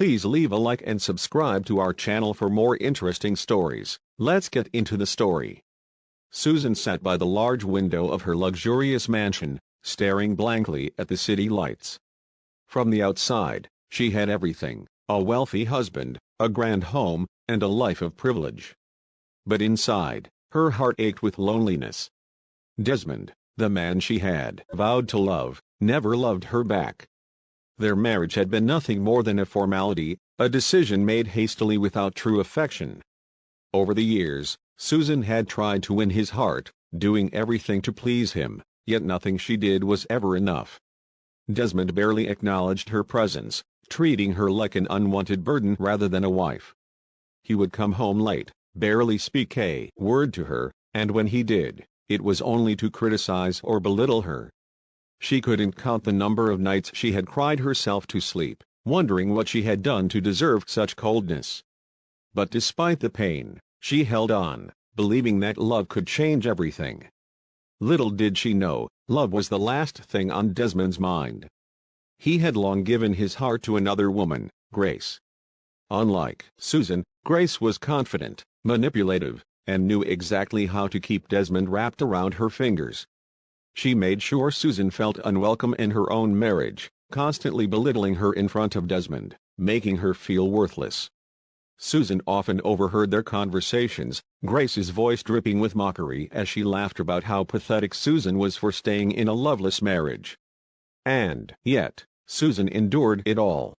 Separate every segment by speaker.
Speaker 1: Please leave a like and subscribe to our channel for more interesting stories. Let's get into the story. Susan sat by the large window of her luxurious mansion, staring blankly at the city lights. From the outside, she had everything: a wealthy husband, a grand home, and a life of privilege. But inside, her heart ached with loneliness. Desmond, the man she had vowed to love, never loved her back. Their marriage had been nothing more than a formality, a decision made hastily without true affection. Over the years, Susan had tried to win his heart, doing everything to please him, yet nothing she did was ever enough. Desmond barely acknowledged her presence, treating her like an unwanted burden rather than a wife. He would come home late, barely speak a word to her, and when he did, it was only to criticize or belittle her. She couldn't count the number of nights she had cried herself to sleep, wondering what she had done to deserve such coldness. But despite the pain, she held on, believing that love could change everything. Little did she know, love was the last thing on Desmond's mind. He had long given his heart to another woman, Grace. Unlike Susan, Grace was confident, manipulative, and knew exactly how to keep Desmond wrapped around her fingers. She made sure Susan felt unwelcome in her own marriage, constantly belittling her in front of Desmond, making her feel worthless. Susan often overheard their conversations, Grace's voice dripping with mockery as she laughed about how pathetic Susan was for staying in a loveless marriage. And yet, Susan endured it all.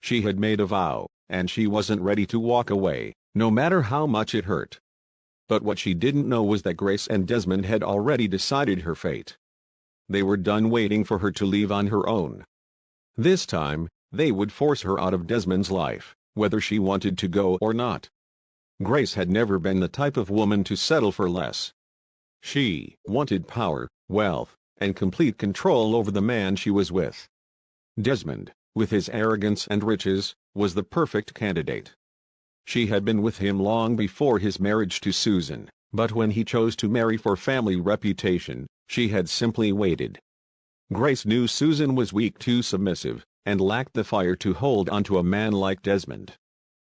Speaker 1: She had made a vow, and she wasn't ready to walk away, no matter how much it hurt. But what she didn't know was that Grace and Desmond had already decided her fate. They were done waiting for her to leave on her own. This time, they would force her out of Desmond's life, whether she wanted to go or not. Grace had never been the type of woman to settle for less. She wanted power, wealth, and complete control over the man she was with. Desmond, with his arrogance and riches, was the perfect candidate. She had been with him long before his marriage to Susan, but when he chose to marry for family reputation, she had simply waited. Grace knew Susan was weak, too submissive, and lacked the fire to hold onto a man like Desmond.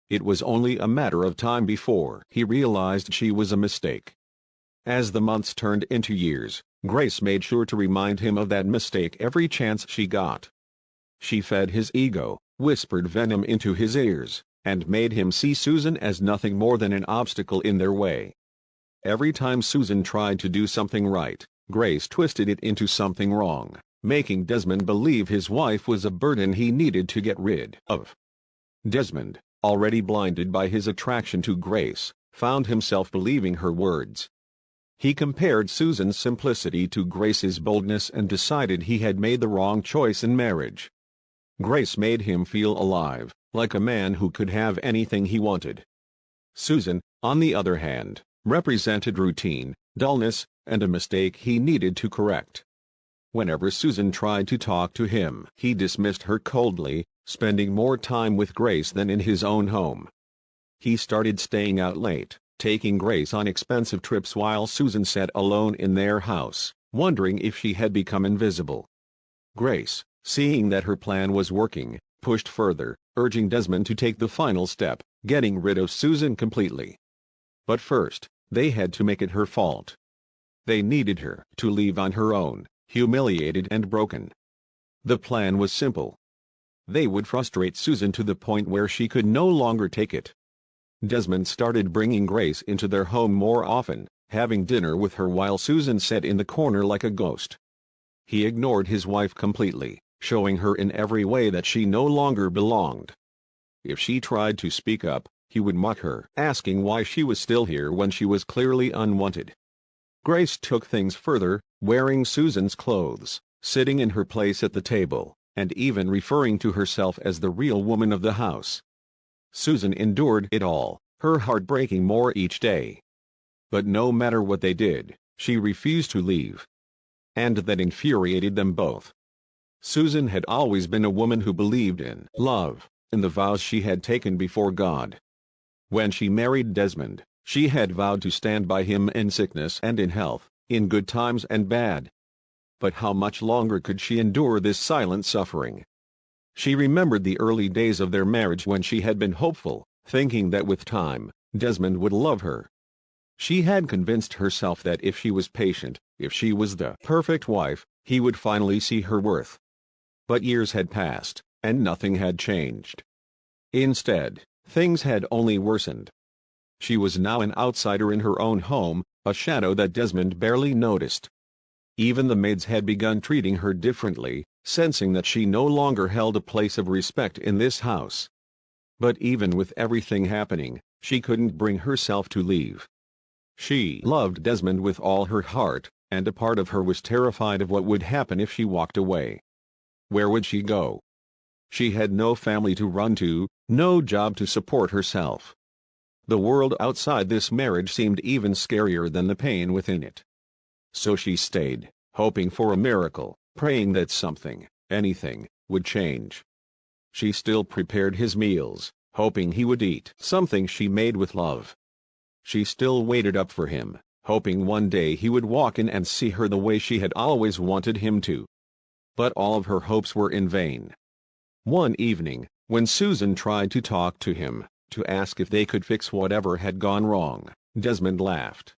Speaker 1: It was only a matter of time before he realized she was a mistake. As the months turned into years, Grace made sure to remind him of that mistake every chance she got. She fed his ego, whispered venom into his ears, and made him see Susan as nothing more than an obstacle in their way. Every time Susan tried to do something right, Grace twisted it into something wrong, making Desmond believe his wife was a burden he needed to get rid of. Desmond, already blinded by his attraction to Grace, found himself believing her words. He compared Susan's simplicity to Grace's boldness and decided he had made the wrong choice in marriage. Grace made him feel alive, like a man who could have anything he wanted. Susan, on the other hand, represented routine, dullness, and a mistake he needed to correct. Whenever Susan tried to talk to him, he dismissed her coldly, spending more time with Grace than in his own home. He started staying out late, taking Grace on expensive trips while Susan sat alone in their house, wondering if she had become invisible. Grace, seeing that her plan was working, pushed further, urging Desmond to take the final step, getting rid of Susan completely. But first, they had to make it her fault. They needed her to leave on her own, humiliated and broken. The plan was simple. They would frustrate Susan to the point where she could no longer take it. Desmond started bringing Grace into their home more often, having dinner with her while Susan sat in the corner like a ghost. He ignored his wife completely, showing her in every way that she no longer belonged. If she tried to speak up, he would mock her, asking why she was still here when she was clearly unwanted. Grace took things further, wearing Susan's clothes, sitting in her place at the table, and even referring to herself as the real woman of the house. Susan endured it all, her heart breaking more each day. But no matter what they did, she refused to leave. And that infuriated them both. Susan had always been a woman who believed in love, in the vows she had taken before God. When she married Desmond, she had vowed to stand by him in sickness and in health, in good times and bad. But how much longer could she endure this silent suffering? She remembered the early days of their marriage when she had been hopeful, thinking that with time, Desmond would love her. She had convinced herself that if she was patient, if she was the perfect wife, he would finally see her worth. But years had passed, and nothing had changed. Instead, things had only worsened. She was now an outsider in her own home, a shadow that Desmond barely noticed. Even the maids had begun treating her differently, sensing that she no longer held a place of respect in this house. But even with everything happening, she couldn't bring herself to leave. She loved Desmond with all her heart, and a part of her was terrified of what would happen if she walked away. Where would she go? She had no family to run to, no job to support herself. The world outside this marriage seemed even scarier than the pain within it. So she stayed, hoping for a miracle, praying that something, anything, would change. She still prepared his meals, hoping he would eat something she made with love. She still waited up for him, hoping one day he would walk in and see her the way she had always wanted him to. But all of her hopes were in vain. One evening, when Susan tried to talk to him, to ask if they could fix whatever had gone wrong, Desmond laughed.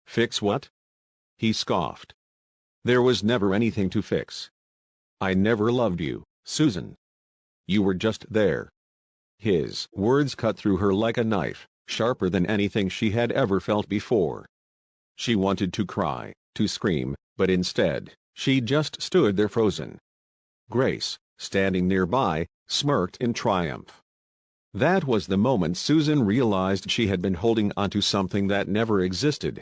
Speaker 1: "Fix what?" he scoffed. "There was never anything to fix. I never loved you, Susan. You were just there." His words cut through her like a knife, sharper than anything she had ever felt before. She wanted to cry, to scream, but instead, she just stood there frozen. Grace, standing nearby, smirked in triumph. That was the moment Susan realized she had been holding onto something that never existed.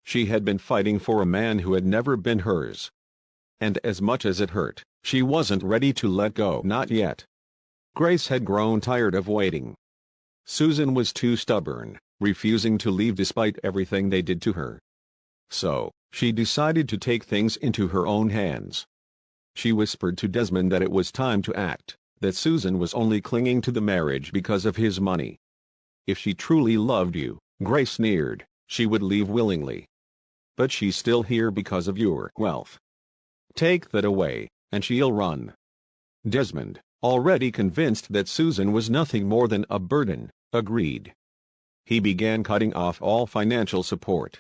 Speaker 1: She had been fighting for a man who had never been hers. And as much as it hurt, she wasn't ready to let go, not yet. Grace had grown tired of waiting. Susan was too stubborn, refusing to leave despite everything they did to her. So, she decided to take things into her own hands. She whispered to Desmond that it was time to act, that Susan was only clinging to the marriage because of his money. If she truly loved you, Grace sneered, she would leave willingly. But she's still here because of your wealth. Take that away, and she'll run. Desmond, already convinced that Susan was nothing more than a burden, agreed. He began cutting off all financial support.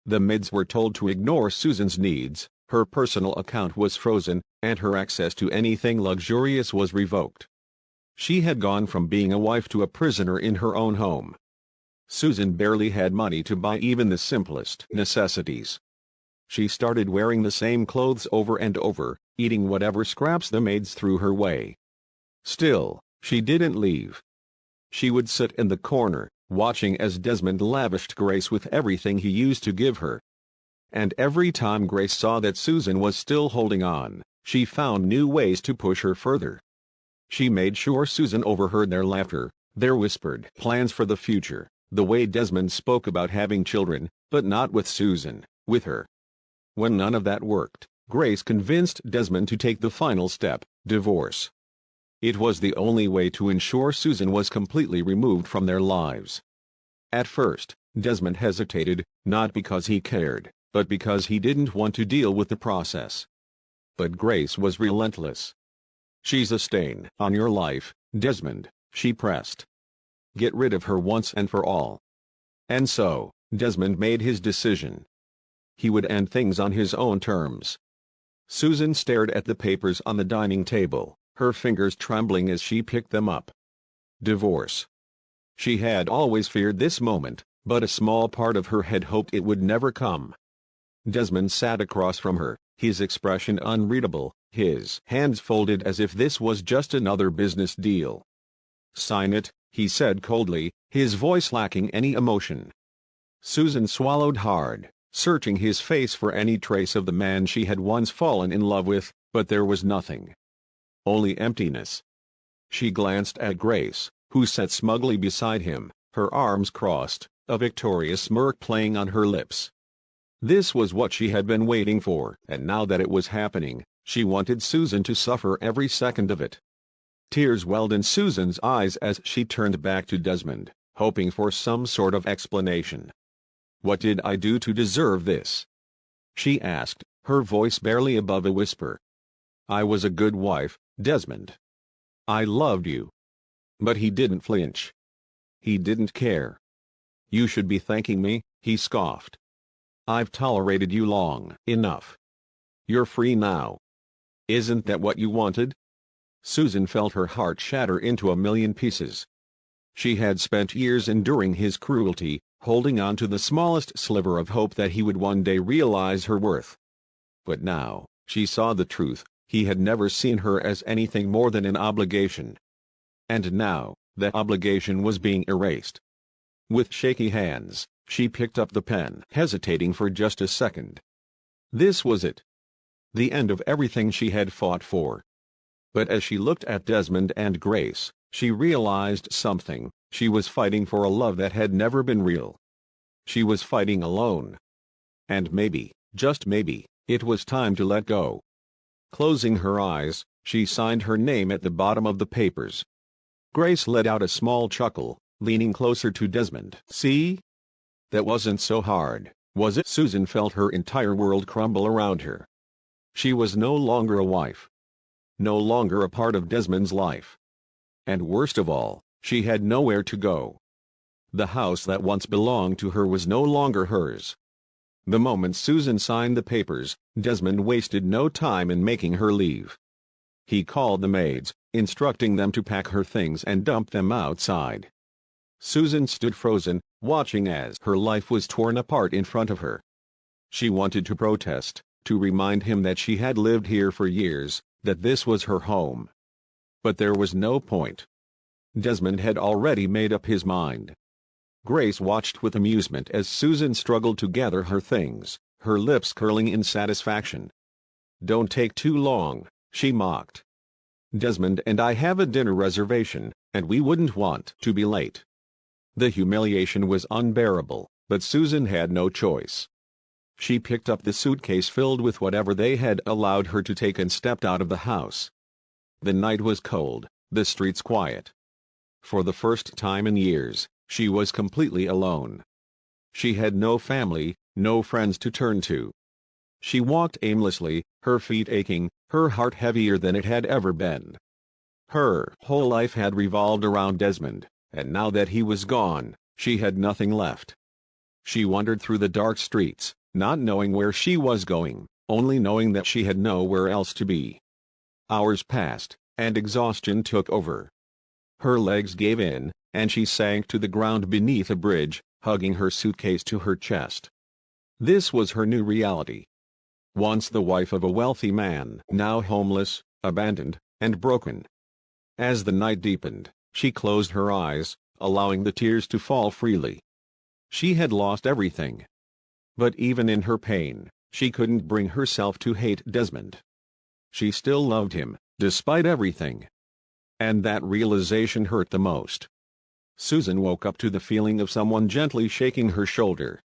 Speaker 1: The maids were told to ignore Susan's needs, her personal account was frozen, and her access to anything luxurious was revoked. She had gone from being a wife to a prisoner in her own home. Susan barely had money to buy even the simplest necessities. She started wearing the same clothes over and over, eating whatever scraps the maids threw her way. Still, she didn't leave. She would sit in the corner, watching as Desmond lavished Grace with everything he used to give her. And every time Grace saw that Susan was still holding on, she found new ways to push her further. She made sure Susan overheard their laughter, their whispered plans for the future, the way Desmond spoke about having children, but not with Susan, with her. When none of that worked, Grace convinced Desmond to take the final step, divorce. It was the only way to ensure Susan was completely removed from their lives. At first, Desmond hesitated, not because he cared, but because he didn't want to deal with the process. But Grace was relentless. "She's a stain on your life, Desmond," she pressed. "Get rid of her once and for all." And so, Desmond made his decision. He would end things on his own terms. Susan stared at the papers on the dining table, her fingers trembling as she picked them up. Divorce. She had always feared this moment, but a small part of her had hoped it would never come. Desmond sat across from her, his expression unreadable, his hands folded as if this was just another business deal. "Sign it," he said coldly, his voice lacking any emotion. Susan swallowed hard, searching his face for any trace of the man she had once fallen in love with, but there was nothing. Only emptiness. She glanced at Grace, who sat smugly beside him, her arms crossed, a victorious smirk playing on her lips. This was what she had been waiting for, and now that it was happening, she wanted Susan to suffer every second of it. Tears welled in Susan's eyes as she turned back to Desmond, hoping for some sort of explanation. "What did I do to deserve this?" she asked, her voice barely above a whisper. "I was a good wife, Desmond. I loved you. But he didn't flinch. He didn't care. You should be thanking me, he scoffed. I've tolerated you long enough. You're free now. Isn't that what you wanted? Susan felt her heart shatter into a million pieces. She had spent years enduring his cruelty, holding on to the smallest sliver of hope that he would one day realize her worth. But now, she saw the truth. He had never seen her as anything more than an obligation. And now, that obligation was being erased. With shaky hands, she picked up the pen, hesitating for just a second. This was it. The end of everything she had fought for. But as she looked at Desmond and Grace, she realized something. She was fighting for a love that had never been real. She was fighting alone. And maybe, just maybe, it was time to let go. Closing her eyes, she signed her name at the bottom of the papers. Grace let out a small chuckle, leaning closer to Desmond. See? That wasn't so hard, was it? Susan felt her entire world crumble around her. She was no longer a wife. No longer a part of Desmond's life. And worst of all, she had nowhere to go. The house that once belonged to her was no longer hers. The moment Susan signed the papers, Desmond wasted no time in making her leave. He called the maids, instructing them to pack her things and dump them outside. Susan stood frozen, watching as her life was torn apart in front of her. She wanted to protest, to remind him that she had lived here for years, that this was her home. But there was no point. Desmond had already made up his mind. Grace watched with amusement as Susan struggled to gather her things, her lips curling in satisfaction. "Don't take too long," she mocked. "Desmond and I have a dinner reservation, and we wouldn't want to be late." The humiliation was unbearable, but Susan had no choice. She picked up the suitcase filled with whatever they had allowed her to take and stepped out of the house. The night was cold, the streets quiet. For the first time in years, she was completely alone. She had no family, no friends to turn to. She walked aimlessly, her feet aching, her heart heavier than it had ever been. Her whole life had revolved around Desmond, and now that he was gone, she had nothing left. She wandered through the dark streets, not knowing where she was going, only knowing that she had nowhere else to be. Hours passed, and exhaustion took over. Her legs gave in, and she sank to the ground beneath a bridge, hugging her suitcase to her chest. This was her new reality. Once the wife of a wealthy man, now homeless, abandoned, and broken. As the night deepened, she closed her eyes, allowing the tears to fall freely. She had lost everything. But even in her pain, she couldn't bring herself to hate Desmond. She still loved him, despite everything. And that realization hurt the most. Susan woke up to the feeling of someone gently shaking her shoulder.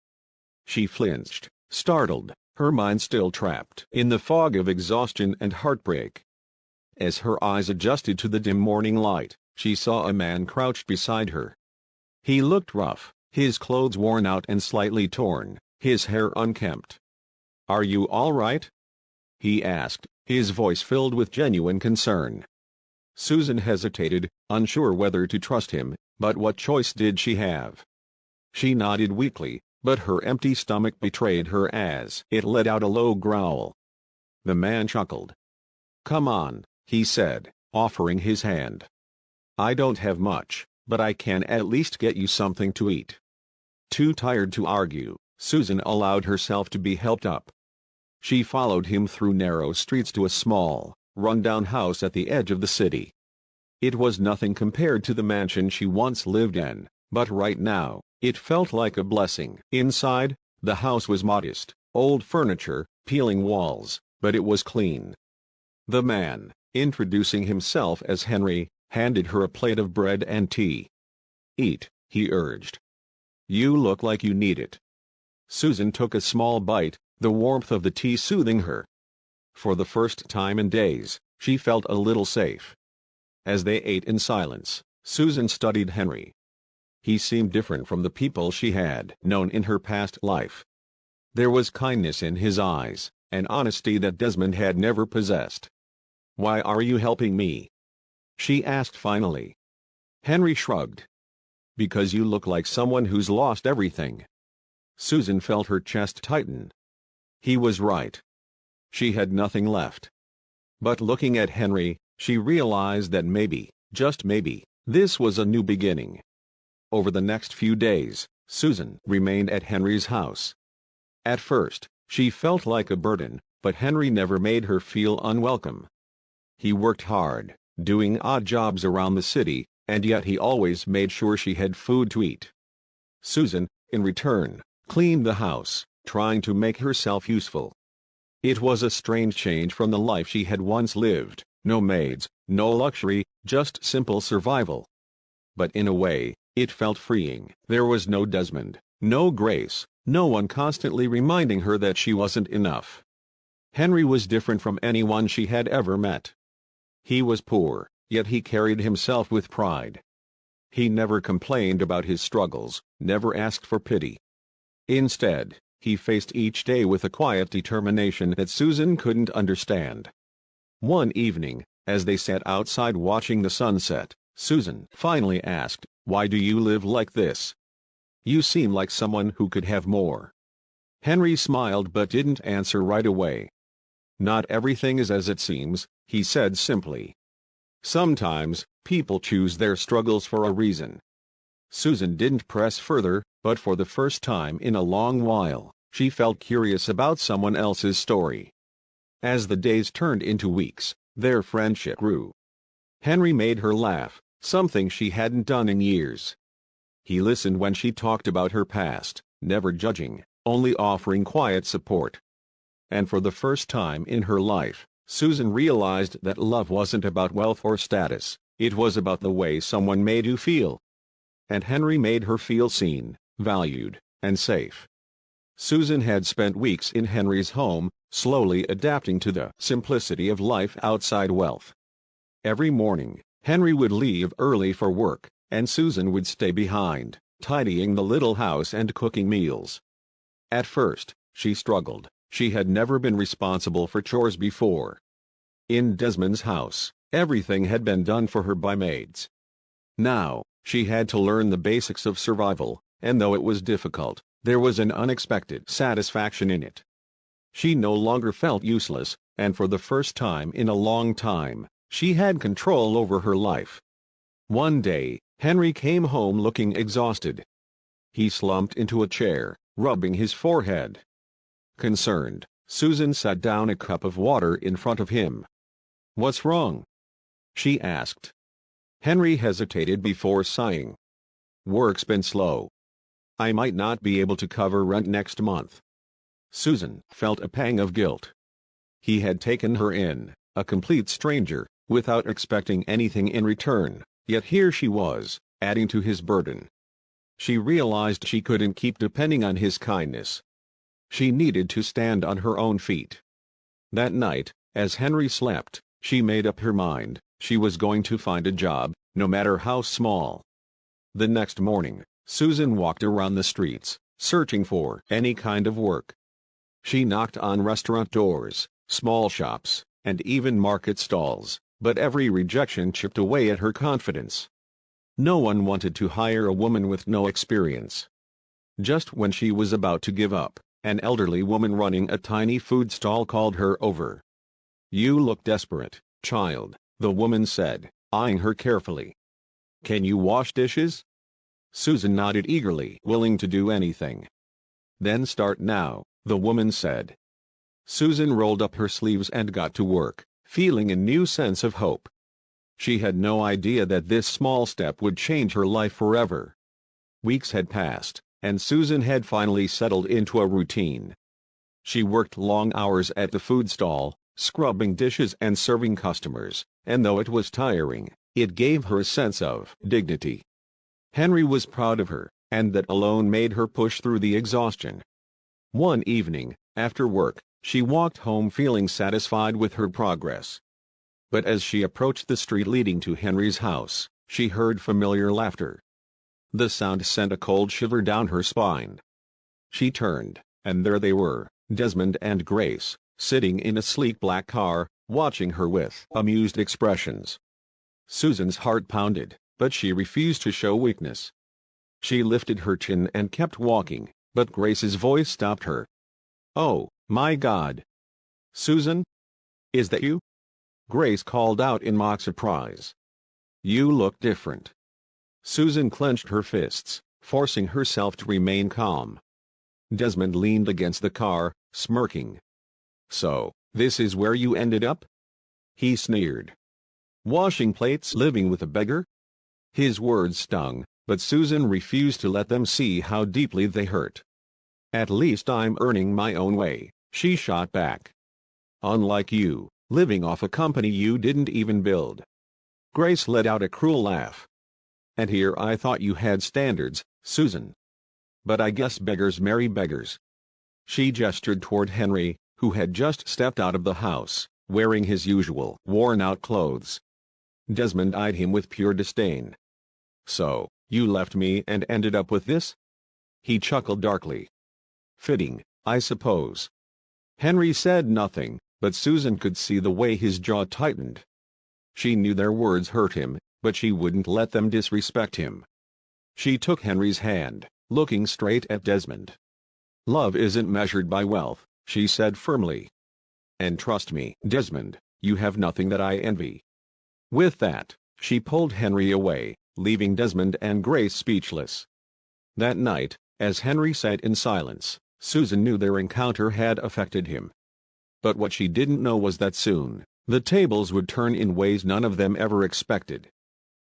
Speaker 1: She flinched, startled, her mind still trapped in the fog of exhaustion and heartbreak. As her eyes adjusted to the dim morning light, she saw a man crouched beside her. He looked rough, his clothes worn out and slightly torn, his hair unkempt. "Are you all right?" he asked, his voice filled with genuine concern. Susan hesitated, unsure whether to trust him, but what choice did she have? She nodded weakly, but her empty stomach betrayed her as it let out a low growl. The man chuckled. "Come on," he said, offering his hand. "I don't have much, but I can at least get you something to eat." Too tired to argue, Susan allowed herself to be helped up. She followed him through narrow streets to a small, run-down house at the edge of the city. It was nothing compared to the mansion she once lived in, but right now, it felt like a blessing. Inside, the house was modest, old furniture, peeling walls, but it was clean. The man, introducing himself as Henry, handed her a plate of bread and tea. "Eat," he urged. "You look like you need it." Susan took a small bite, the warmth of the tea soothing her. For the first time in days, she felt a little safe. As they ate in silence, Susan studied Henry. He seemed different from the people she had known in her past life. There was kindness in his eyes, an honesty that Desmond had never possessed. "Why are you helping me?" she asked finally. Henry shrugged. Because you look like someone who's lost everything. Susan felt her chest tighten. He was right. She had nothing left. But looking at Henry, she realized that maybe, just maybe, this was a new beginning. Over the next few days, Susan remained at Henry's house. At first, she felt like a burden, but Henry never made her feel unwelcome. He worked hard, doing odd jobs around the city, and yet he always made sure she had food to eat. Susan, in return, cleaned the house, trying to make herself useful. It was a strange change from the life she had once lived, no maids, no luxury, just simple survival. But in a way, it felt freeing. There was no Desmond, no Grace, no one constantly reminding her that she wasn't enough. Henry was different from anyone she had ever met. He was poor, yet he carried himself with pride. He never complained about his struggles, never asked for pity. Instead, he faced each day with a quiet determination that Susan couldn't understand. One evening, as they sat outside watching the sunset, Susan finally asked, "Why do you live like this? You seem like someone who could have more." Henry smiled but didn't answer right away. "Not everything is as it seems," he said simply. "Sometimes, people choose their struggles for a reason." Susan didn't press further, but for the first time in a long while, she felt curious about someone else's story. As the days turned into weeks, their friendship grew. Henry made her laugh, something she hadn't done in years. He listened when she talked about her past, never judging, only offering quiet support. And for the first time in her life, Susan realized that love wasn't about wealth or status, it was about the way someone made you feel. And Henry made her feel seen, valued, and safe. Susan had spent weeks in Henry's home, slowly adapting to the simplicity of life outside wealth. Every morning, Henry would leave early for work, and Susan would stay behind, tidying the little house and cooking meals. At first, she struggled. She had never been responsible for chores before. In Desmond's house, everything had been done for her by maids. Now, she had to learn the basics of survival, and though it was difficult, there was an unexpected satisfaction in it. She no longer felt useless, and for the first time in a long time, she had control over her life. One day, Henry came home looking exhausted. He slumped into a chair, rubbing his forehead. Concerned, Susan set down a cup of water in front of him. "What's wrong?" she asked. Henry hesitated before sighing. "Work's been slow. I might not be able to cover rent next month." Susan felt a pang of guilt. He had taken her in, a complete stranger, without expecting anything in return, yet here she was, adding to his burden. She realized she couldn't keep depending on his kindness. She needed to stand on her own feet. That night, as Henry slept, she made up her mind, she was going to find a job, no matter how small. The next morning, Susan walked around the streets, searching for any kind of work. She knocked on restaurant doors, small shops, and even market stalls, but every rejection chipped away at her confidence. No one wanted to hire a woman with no experience. Just when she was about to give up, an elderly woman running a tiny food stall called her over. "You look desperate, child," the woman said, eyeing her carefully. "Can you wash dishes?" Susan nodded eagerly, willing to do anything. "Then start now," the woman said. Susan rolled up her sleeves and got to work, feeling a new sense of hope. She had no idea that this small step would change her life forever. Weeks had passed, and Susan had finally settled into a routine. She worked long hours at the food stall, scrubbing dishes and serving customers, and though it was tiring, it gave her a sense of dignity. Henry was proud of her, and that alone made her push through the exhaustion. One evening, after work, she walked home feeling satisfied with her progress. But as she approached the street leading to Henry's house, she heard familiar laughter. The sound sent a cold shiver down her spine. She turned, and there they were, Desmond and Grace, sitting in a sleek black car, watching her with amused expressions. Susan's heart pounded, but she refused to show weakness. She lifted her chin and kept walking, but Grace's voice stopped her. "Oh, my God! Susan? Is that you?" Grace called out in mock surprise. "You look different." Susan clenched her fists, forcing herself to remain calm. Desmond leaned against the car, smirking. "So, this is where you ended up?" he sneered. "Washing plates, living with a beggar?" His words stung, but Susan refused to let them see how deeply they hurt. "At least I'm earning my own way," she shot back. "Unlike you, living off a company you didn't even build." Grace let out a cruel laugh. "And here I thought you had standards, Susan. But I guess beggars marry beggars." She gestured toward Henry, who had just stepped out of the house, wearing his usual worn-out clothes. Desmond eyed him with pure disdain. "So, you left me and ended up with this?" He chuckled darkly. "Fitting, I suppose." Henry said nothing, but Susan could see the way his jaw tightened. She knew their words hurt him, but she wouldn't let them disrespect him. She took Henry's hand, looking straight at Desmond. "Love isn't measured by wealth," she said firmly. "And trust me, Desmond, you have nothing that I envy." With that, she pulled Henry away, leaving Desmond and Grace speechless. That night, as Henry sat in silence, Susan knew their encounter had affected him. But what she didn't know was that soon, the tables would turn in ways none of them ever expected.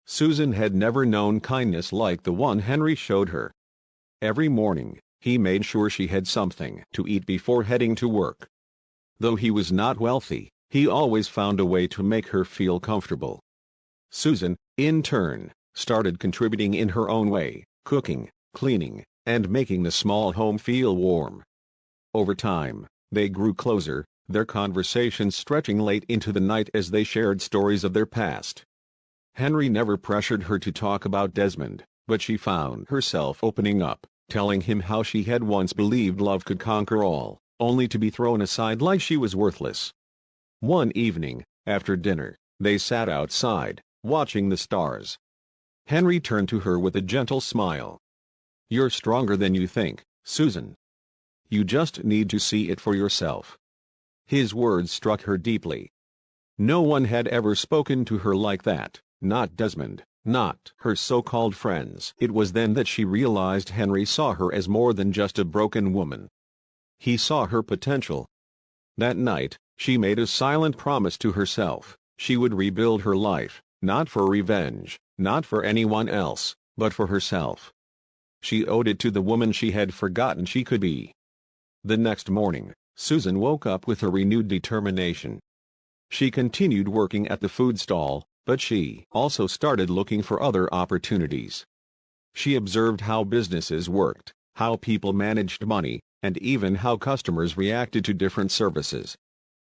Speaker 1: Susan had never known kindness like the one Henry showed her. Every morning, he made sure she had something to eat before heading to work. Though he was not wealthy, he always found a way to make her feel comfortable. Susan, in turn, started contributing in her own way, cooking, cleaning, and making the small home feel warm. Over time, they grew closer, their conversations stretching late into the night as they shared stories of their past. Henry never pressured her to talk about Desmond, but she found herself opening up, telling him how she had once believed love could conquer all, only to be thrown aside like she was worthless. One evening, after dinner, they sat outside, watching the stars. Henry turned to her with a gentle smile. "You're stronger than you think, Susan. You just need to see it for yourself." His words struck her deeply. No one had ever spoken to her like that, not Desmond, not her so-called friends. It was then that she realized Henry saw her as more than just a broken woman. He saw her potential. That night, she made a silent promise to herself: she would rebuild her life, not for revenge, not for anyone else, but for herself. She owed it to the woman she had forgotten she could be. The next morning, Susan woke up with a renewed determination. She continued working at the food stall, but she also started looking for other opportunities. She observed how businesses worked, how people managed money, and even how customers reacted to different services.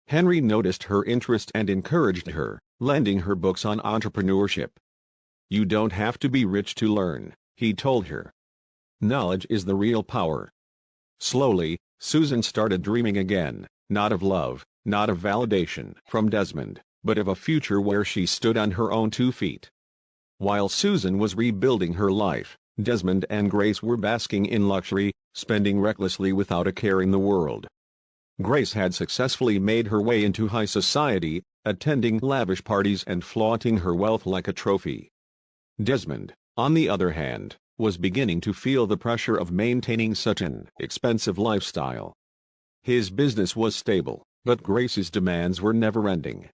Speaker 1: Henry noticed her interest and encouraged her, lending her books on entrepreneurship. "You don't have to be rich to learn," he told her. "Knowledge is the real power." Slowly, Susan started dreaming again, not of love, not of validation from Desmond, but of a future where she stood on her own 2 feet. While Susan was rebuilding her life, Desmond and Grace were basking in luxury, spending recklessly without a care in the world. Grace had successfully made her way into high society, attending lavish parties and flaunting her wealth like a trophy. Desmond, on the other hand, was beginning to feel the pressure of maintaining such an expensive lifestyle. His business was stable, but Grace's demands were never-ending.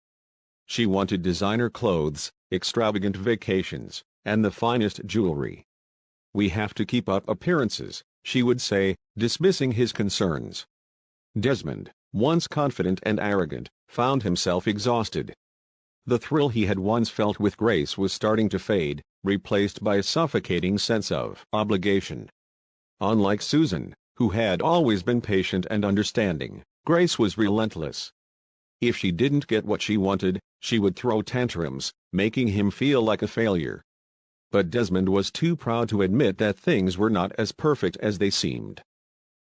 Speaker 1: She wanted designer clothes, extravagant vacations, and the finest jewelry. "We have to keep up appearances," she would say, dismissing his concerns. Desmond, once confident and arrogant, found himself exhausted. The thrill he had once felt with Grace was starting to fade, replaced by a suffocating sense of obligation. Unlike Susan, who had always been patient and understanding, Grace was relentless. If she didn't get what she wanted, she would throw tantrums, making him feel like a failure. But Desmond was too proud to admit that things were not as perfect as they seemed.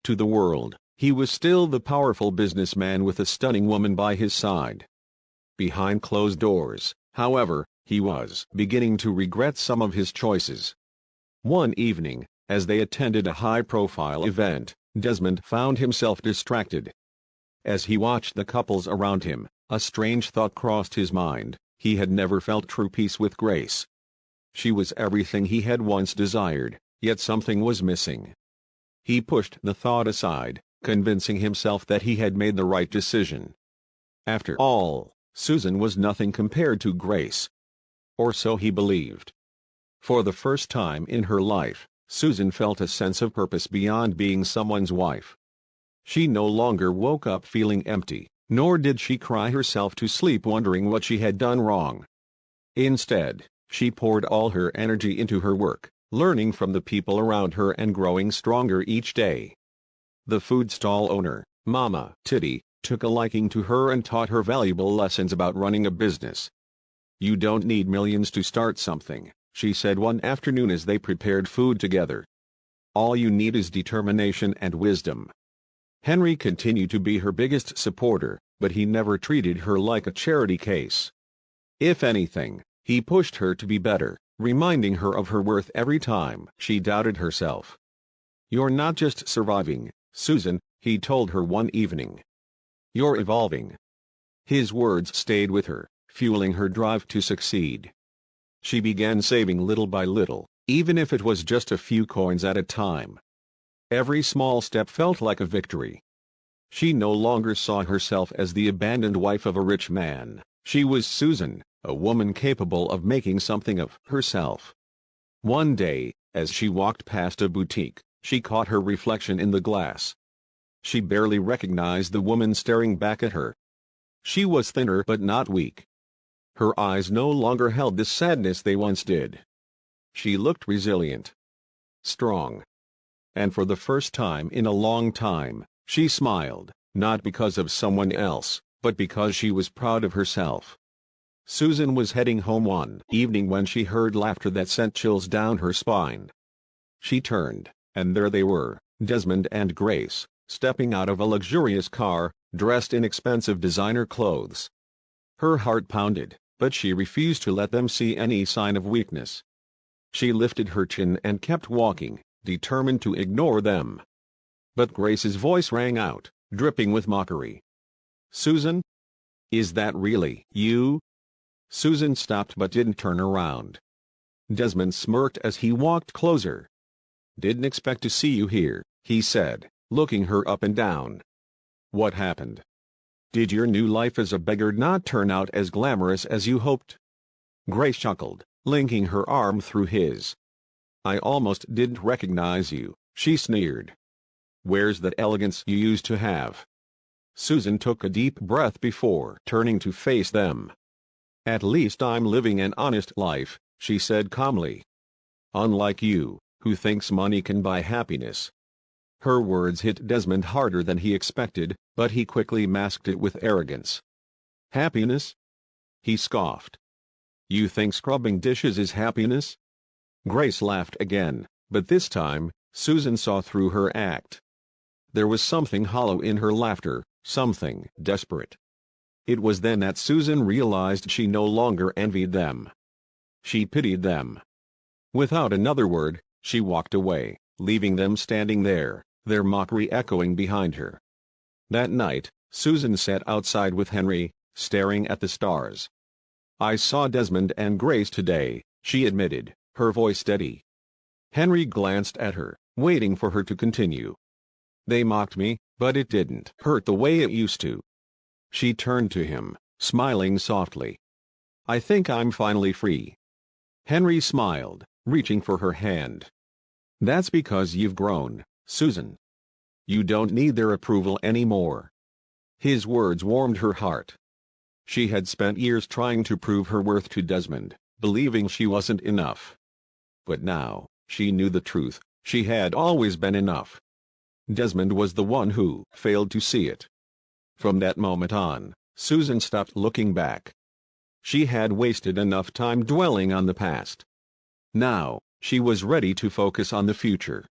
Speaker 1: To the world, he was still the powerful businessman with a stunning woman by his side. Behind closed doors, however, He was beginning to regret some of his choices. One evening, as they attended a high-profile event, Desmond found himself distracted. As he watched the couples around him, a strange thought crossed his mind. He had never felt true peace with Grace. She was everything he had once desired, yet something was missing. He pushed the thought aside, convincing himself that he had made the right decision. After all, Susan was nothing compared to Grace. Or so he believed. For the first time in her life, Susan felt a sense of purpose beyond being someone's wife. She no longer woke up feeling empty, nor did she cry herself to sleep wondering what she had done wrong. Instead, she poured all her energy into her work, learning from the people around her and growing stronger each day. The food stall owner, Mama Titty, took a liking to her and taught her valuable lessons about running a business. "You don't need millions to start something," she said one afternoon as they prepared food together. "All you need is determination and wisdom." Henry continued to be her biggest supporter, but he never treated her like a charity case. If anything, he pushed her to be better, reminding her of her worth every time she doubted herself. "You're not just surviving, Susan," he told her one evening. "You're evolving." His words stayed with her, fueling her drive to succeed. She began saving little by little, even if it was just a few coins at a time. Every small step felt like a victory. She no longer saw herself as the abandoned wife of a rich man. She was Susan, a woman capable of making something of herself. One day, as she walked past a boutique, she caught her reflection in the glass. She barely recognized the woman staring back at her. She was thinner but not weak. Her eyes no longer held the sadness they once did. She looked resilient, strong. And for the first time in a long time, she smiled, not because of someone else, but because she was proud of herself. Susan was heading home one evening when she heard laughter that sent chills down her spine. She turned, and there they were, Desmond and Grace, stepping out of a luxurious car, dressed in expensive designer clothes. Her heart pounded, but she refused to let them see any sign of weakness. She lifted her chin and kept walking, determined to ignore them. But Grace's voice rang out, dripping with mockery. "Susan? Is that really you?" Susan stopped but didn't turn around. Desmond smirked as he walked closer. "Didn't expect to see you here," he said, looking her up and down. "What happened? Did your new life as a beggar not turn out as glamorous as you hoped?" Grace chuckled, linking her arm through his. "I almost didn't recognize you," she sneered. "Where's that elegance you used to have?" Susan took a deep breath before turning to face them. "At least I'm living an honest life," she said calmly. "Unlike you, who thinks money can buy happiness." Her words hit Desmond harder than he expected, but he quickly masked it with arrogance. "Happiness?" he scoffed. "You think scrubbing dishes is happiness?" Grace laughed again, but this time, Susan saw through her act. There was something hollow in her laughter, something desperate. It was then that Susan realized she no longer envied them. She pitied them. Without another word, she walked away, leaving them standing there, their mockery echoing behind her. That night, Susan sat outside with Henry, staring at the stars. "I saw Desmond and Grace today," she admitted, her voice steady. Henry glanced at her, waiting for her to continue. "They mocked me, but it didn't hurt the way it used to." She turned to him, smiling softly. "I think I'm finally free." Henry smiled, reaching for her hand. "That's because you've grown, Susan. You don't need their approval anymore." His words warmed her heart. She had spent years trying to prove her worth to Desmond, believing she wasn't enough. But now, she knew the truth, she had always been enough. Desmond was the one who failed to see it. From that moment on, Susan stopped looking back. She had wasted enough time dwelling on the past. Now, she was ready to focus on the future.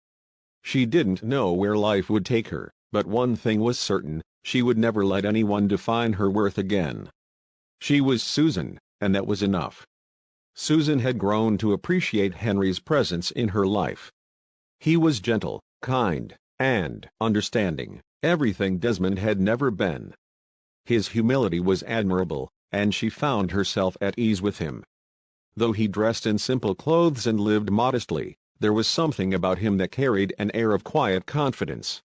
Speaker 1: She didn't know where life would take her, but one thing was certain, she would never let anyone define her worth again. She was Susan, and that was enough. Susan had grown to appreciate Henry's presence in her life. He was gentle, kind, and understanding, everything Desmond had never been. His humility was admirable, and she found herself at ease with him. Though he dressed in simple clothes and lived modestly, there was something about him that carried an air of quiet confidence.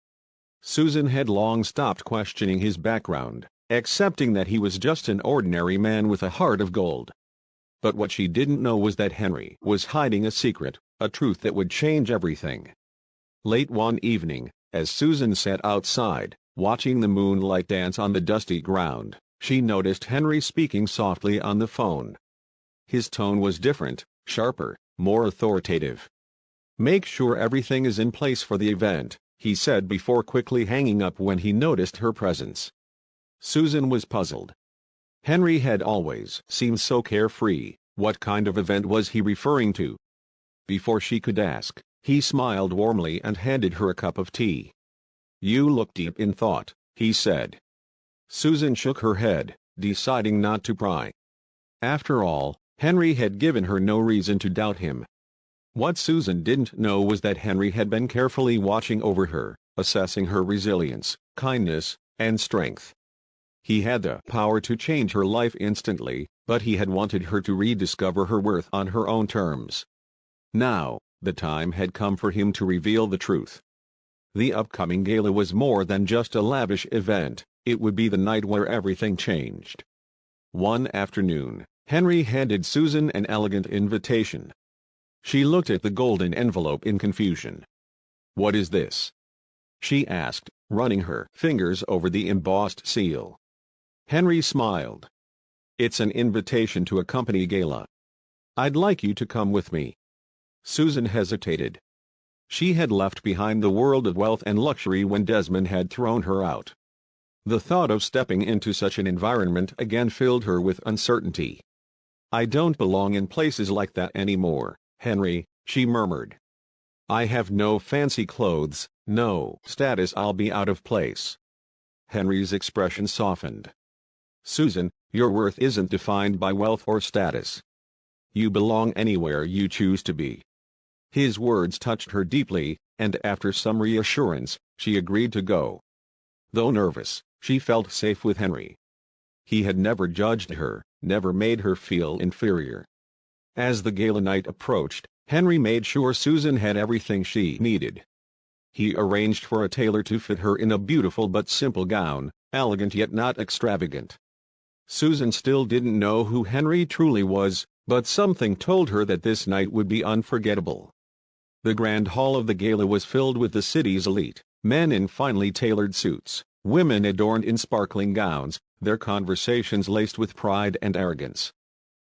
Speaker 1: Susan had long stopped questioning his background, accepting that he was just an ordinary man with a heart of gold. But what she didn't know was that Henry was hiding a secret, a truth that would change everything. Late one evening, as Susan sat outside, watching the moonlight dance on the dusty ground, she noticed Henry speaking softly on the phone. His tone was different, sharper, more authoritative. "Make sure everything is in place for the event," he said before quickly hanging up when he noticed her presence. Susan was puzzled. Henry had always seemed so carefree. What kind of event was he referring to? Before she could ask, he smiled warmly and handed her a cup of tea. "You look deep in thought," he said. Susan shook her head, deciding not to pry. After all, Henry had given her no reason to doubt him. What Susan didn't know was that Henry had been carefully watching over her, assessing her resilience, kindness, and strength. He had the power to change her life instantly, but he had wanted her to rediscover her worth on her own terms. Now, the time had come for him to reveal the truth. The upcoming gala was more than just a lavish event, it would be the night where everything changed. One afternoon, Henry handed Susan an elegant invitation. She looked at the golden envelope in confusion. "What is this?" she asked, running her fingers over the embossed seal. Henry smiled. "It's an invitation to a company gala. I'd like you to come with me." Susan hesitated. She had left behind the world of wealth and luxury when Desmond had thrown her out. The thought of stepping into such an environment again filled her with uncertainty. "I don't belong in places like that anymore, Henry," she murmured. "I have no fancy clothes, no status. I'll be out of place." Henry's expression softened. "Susan, your worth isn't defined by wealth or status. You belong anywhere you choose to be." His words touched her deeply, and after some reassurance, she agreed to go. Though nervous, she felt safe with Henry. He had never judged her, never made her feel inferior. As the gala night approached, Henry made sure Susan had everything she needed. He arranged for a tailor to fit her in a beautiful but simple gown, elegant yet not extravagant. Susan still didn't know who Henry truly was, but something told her that this night would be unforgettable. The grand hall of the gala was filled with the city's elite, men in finely tailored suits, women adorned in sparkling gowns, their conversations laced with pride and arrogance.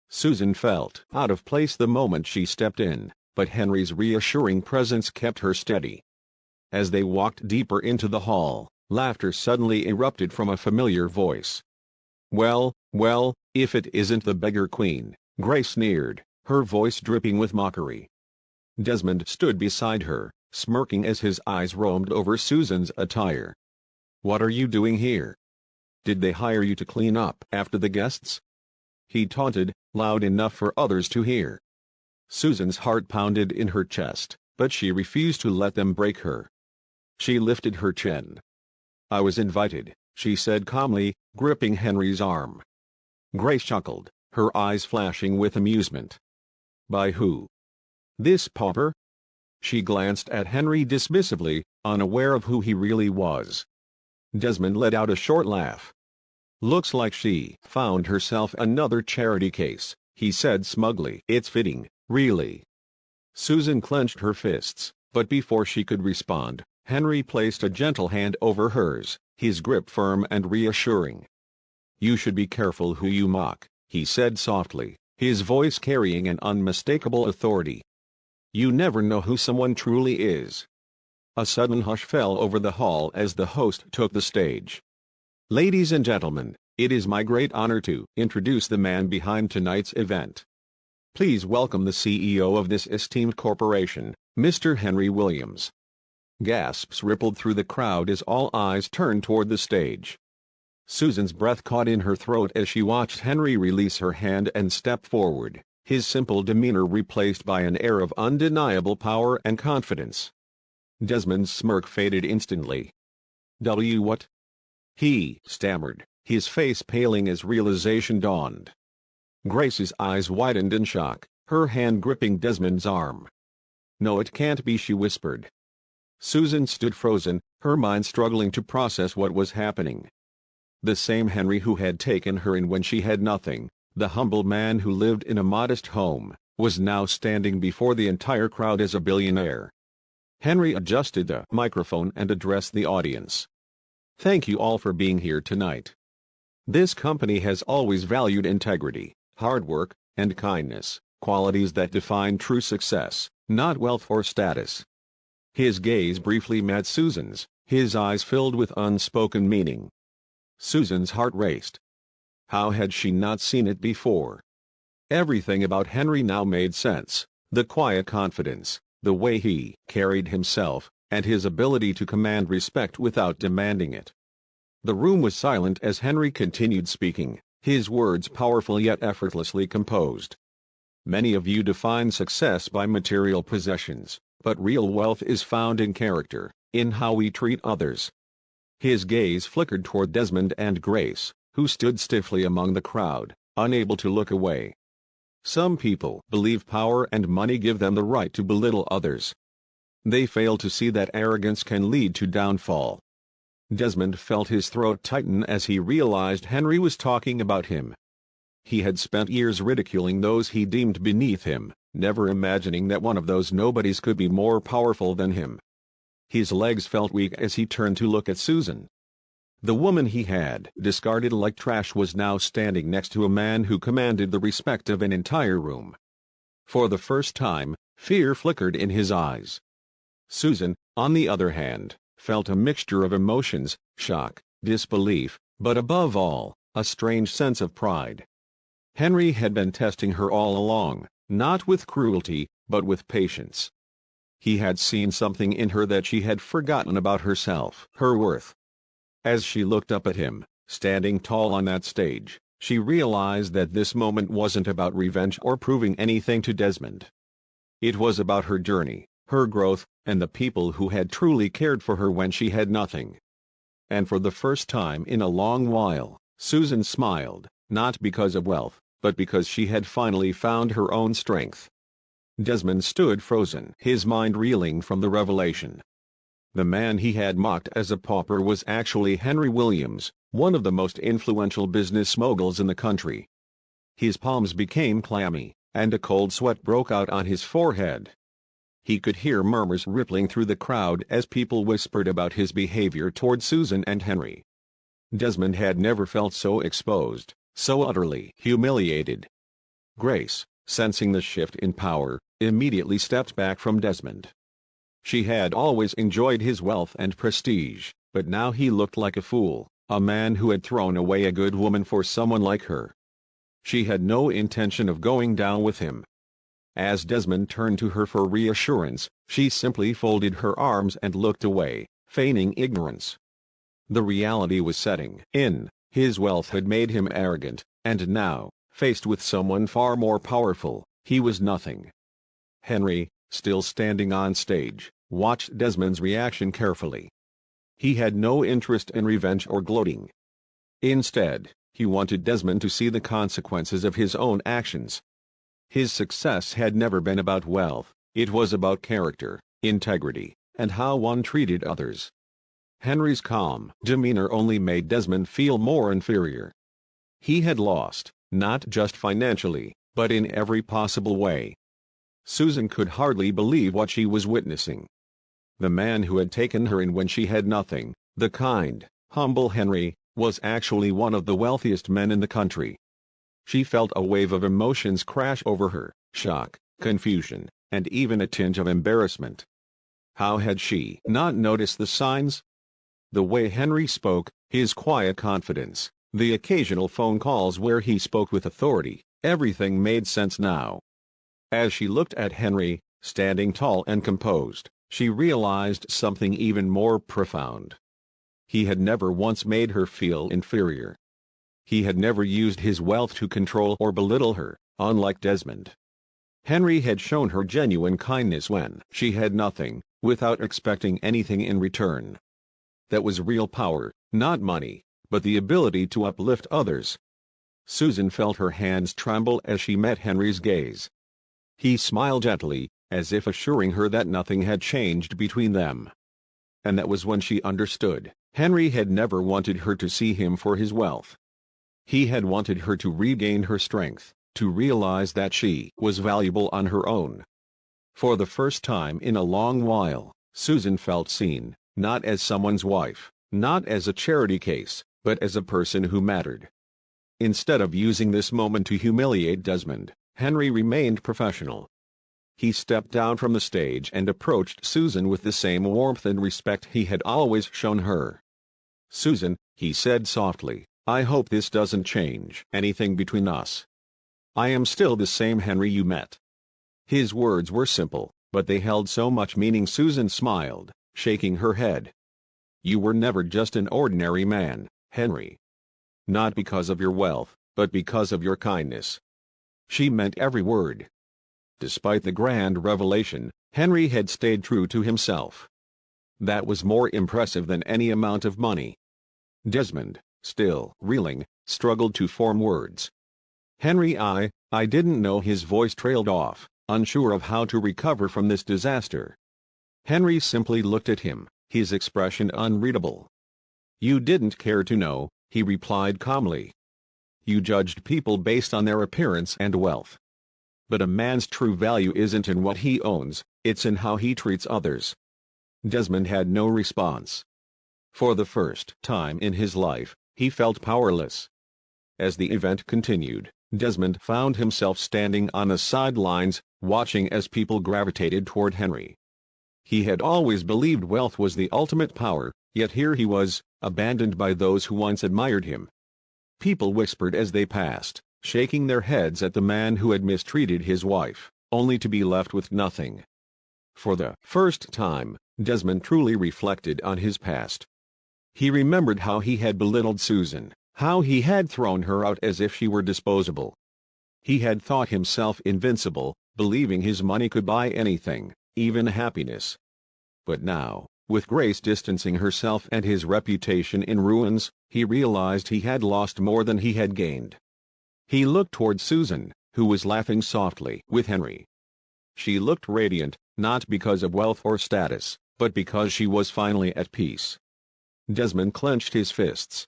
Speaker 1: Susan felt out of place the moment she stepped in, but Henry's reassuring presence kept her steady. As they walked deeper into the hall, laughter suddenly erupted from a familiar voice. Well, if it isn't the Beggar Queen," Grace sneered, her voice dripping with mockery. Desmond stood beside her, smirking as his eyes roamed over Susan's attire. "What are you doing here? Did they hire you to clean up after the guests?" he taunted, loud enough for others to hear. Susan's heart pounded in her chest, but she refused to let them break her. She lifted her chin. "I was invited," she said calmly, gripping Henry's arm. Grace chuckled, her eyes flashing with amusement. "By who? This pauper?" She glanced at Henry dismissively, unaware of who he really was. Desmond let out a short laugh. "Looks like she found herself another charity case," he said smugly. "It's fitting, really." Susan clenched her fists, but before she could respond, Henry placed a gentle hand over hers, his grip firm and reassuring. "You should be careful who you mock," he said softly, his voice carrying an unmistakable authority. "You never know who someone truly is." A sudden hush fell over the hall as the host took the stage. "Ladies and gentlemen, it is my great honor to introduce the man behind tonight's event. Please welcome the CEO of this esteemed corporation, Mr. Henry Williams." Gasps rippled through the crowd as all eyes turned toward the stage. Susan's breath caught in her throat as she watched Henry release her hand and step forward, his simple demeanor replaced by an air of undeniable power and confidence. Desmond's smirk faded instantly. What? He stammered, his face paling as realization dawned. Grace's eyes widened in shock, her hand gripping Desmond's arm. "No, it can't be," she whispered. Susan stood frozen, her mind struggling to process what was happening. The same Henry who had taken her in when she had nothing, the humble man who lived in a modest home, was now standing before the entire crowd as a billionaire. Henry adjusted the microphone and addressed the audience. "Thank you all for being here tonight. This company has always valued integrity, hard work, and kindness, qualities that define true success, not wealth or status." His gaze briefly met Susan's, his eyes filled with unspoken meaning. Susan's heart raced. How had she not seen it before? Everything about Henry now made sense: the quiet confidence, the way he carried himself, and his ability to command respect without demanding it. The room was silent as Henry continued speaking, his words powerful yet effortlessly composed. "Many of you define success by material possessions, but real wealth is found in character, in how we treat others." His gaze flickered toward Desmond and Grace, who stood stiffly among the crowd, unable to look away. Some people believe power and money give them the right to belittle others. They fail to see that arrogance can lead to downfall. Desmond felt his throat tighten as he realized Henry was talking about him. He had spent years ridiculing those he deemed beneath him, never imagining that one of those nobodies could be more powerful than him. His legs felt weak as he turned to look at Susan. The woman he had discarded like trash was now standing next to a man who commanded the respect of an entire room. For the first time, fear flickered in his eyes. Susan, on the other hand, felt a mixture of emotions: shock, disbelief, but above all, a strange sense of pride. Henry had been testing her all along, not with cruelty, but with patience. He had seen something in her that she had forgotten about herself, her worth. As she looked up at him, standing tall on that stage, she realized that this moment wasn't about revenge or proving anything to Desmond. It was about her journey, her growth, and the people who had truly cared for her when she had nothing. And for the first time in a long while, Susan smiled, not because of wealth, but because she had finally found her own strength. Desmond stood frozen, his mind reeling from the revelation. The man he had mocked as a pauper was actually Henry Williams, one of the most influential business moguls in the country. His palms became clammy, and a cold sweat broke out on his forehead. He could hear murmurs rippling through the crowd as people whispered about his behavior toward Susan and Henry. Desmond had never felt so exposed, so utterly humiliated. Grace, sensing the shift in power, immediately stepped back from Desmond. She had always enjoyed his wealth and prestige, but now he looked like a fool, a man who had thrown away a good woman for someone like her. She had no intention of going down with him. As Desmond turned to her for reassurance, she simply folded her arms and looked away, feigning ignorance. The reality was setting in. His wealth had made him arrogant, and now, faced with someone far more powerful, he was nothing. Henry, still standing on stage, watched Desmond's reaction carefully. He had no interest in revenge or gloating. Instead, he wanted Desmond to see the consequences of his own actions. His success had never been about wealth, it was about character, integrity, and how one treated others. Henry's calm demeanor only made Desmond feel more inferior. He had lost, not just financially, but in every possible way. Susan could hardly believe what she was witnessing. The man who had taken her in when she had nothing, the kind, humble Henry, was actually one of the wealthiest men in the country. She felt a wave of emotions crash over her: shock, confusion, and even a tinge of embarrassment. How had she not noticed the signs? The way Henry spoke, his quiet confidence, the occasional phone calls where he spoke with authority, everything made sense now. As she looked at Henry, standing tall and composed, she realized something even more profound. He had never once made her feel inferior. He had never used his wealth to control or belittle her. Unlike Desmond, Henry had shown her genuine kindness when she had nothing, without expecting anything in return. That was real power, not money, but the ability to uplift others. Susan felt her hands tremble as she met Henry's gaze. He smiled gently, as if assuring her that nothing had changed between them. And that was when she understood. Henry had never wanted her to see him for his wealth. He had wanted her to regain her strength, to realize that she was valuable on her own. For the first time in a long while, Susan felt seen, not as someone's wife, not as a charity case, but as a person who mattered. Instead of using this moment to humiliate Desmond, Henry remained professional. He stepped down from the stage and approached Susan with the same warmth and respect he had always shown her. "Susan," he said softly, "I hope this doesn't change anything between us. I am still the same Henry you met." His words were simple, but they held so much meaning. Susan smiled, shaking her head. "You were never just an ordinary man, Henry. Not because of your wealth, but because of your kindness." She meant every word. Despite the grand revelation, Henry had stayed true to himself. That was more impressive than any amount of money. Desmond, still reeling, struggled to form words. "Henry, I didn't know." His voice trailed off, unsure of how to recover from this disaster. Henry simply looked at him, his expression unreadable. "You didn't care to know," he replied calmly. "You judged people based on their appearance and wealth. But a man's true value isn't in what he owns, it's in how he treats others." Desmond had no response. For the first time in his life, he felt powerless. As the event continued, Desmond found himself standing on the sidelines, watching as people gravitated toward Henry. He had always believed wealth was the ultimate power, yet here he was, abandoned by those who once admired him. People whispered as they passed, shaking their heads at the man who had mistreated his wife, only to be left with nothing. For the first time, Desmond truly reflected on his past. He remembered how he had belittled Susan, how he had thrown her out as if she were disposable. He had thought himself invincible, believing his money could buy anything, even happiness. But now, with Grace distancing herself and his reputation in ruins, he realized he had lost more than he had gained. He looked toward Susan, who was laughing softly with Henry. She looked radiant, not because of wealth or status, but because she was finally at peace. Desmond clenched his fists.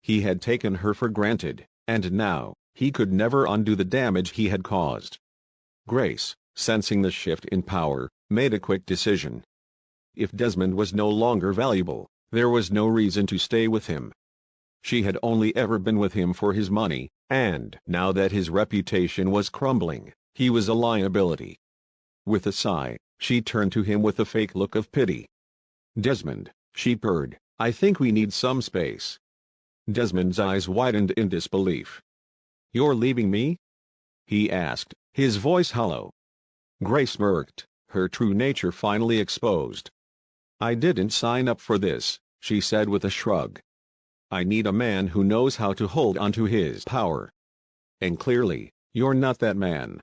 Speaker 1: He had taken her for granted, and now, he could never undo the damage he had caused. Grace, sensing the shift in power, made a quick decision. If Desmond was no longer valuable, there was no reason to stay with him. She had only ever been with him for his money, and now that his reputation was crumbling, he was a liability. With a sigh, she turned to him with a fake look of pity. "Desmond," she purred, "I think we need some space." Desmond's eyes widened in disbelief. "You're leaving me?" he asked, his voice hollow. Grace smirked, her true nature finally exposed. "I didn't sign up for this," she said with a shrug. "I need a man who knows how to hold onto his power. And clearly, you're not that man."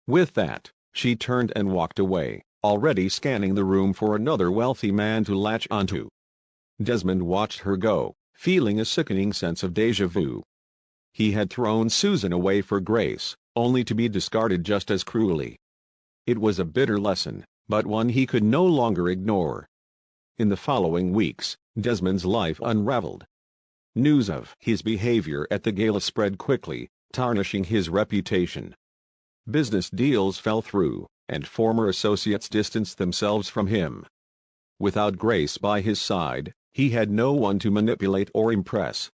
Speaker 1: With that, she turned and walked away, already scanning the room for another wealthy man to latch onto. Desmond watched her go, feeling a sickening sense of déjà vu. He had thrown Susan away for Grace, only to be discarded just as cruelly. It was a bitter lesson, but one he could no longer ignore. In the following weeks, Desmond's life unraveled. News of his behavior at the gala spread quickly, tarnishing his reputation. Business deals fell through, and former associates distanced themselves from him. Without Grace by his side, he had no one to manipulate or impress.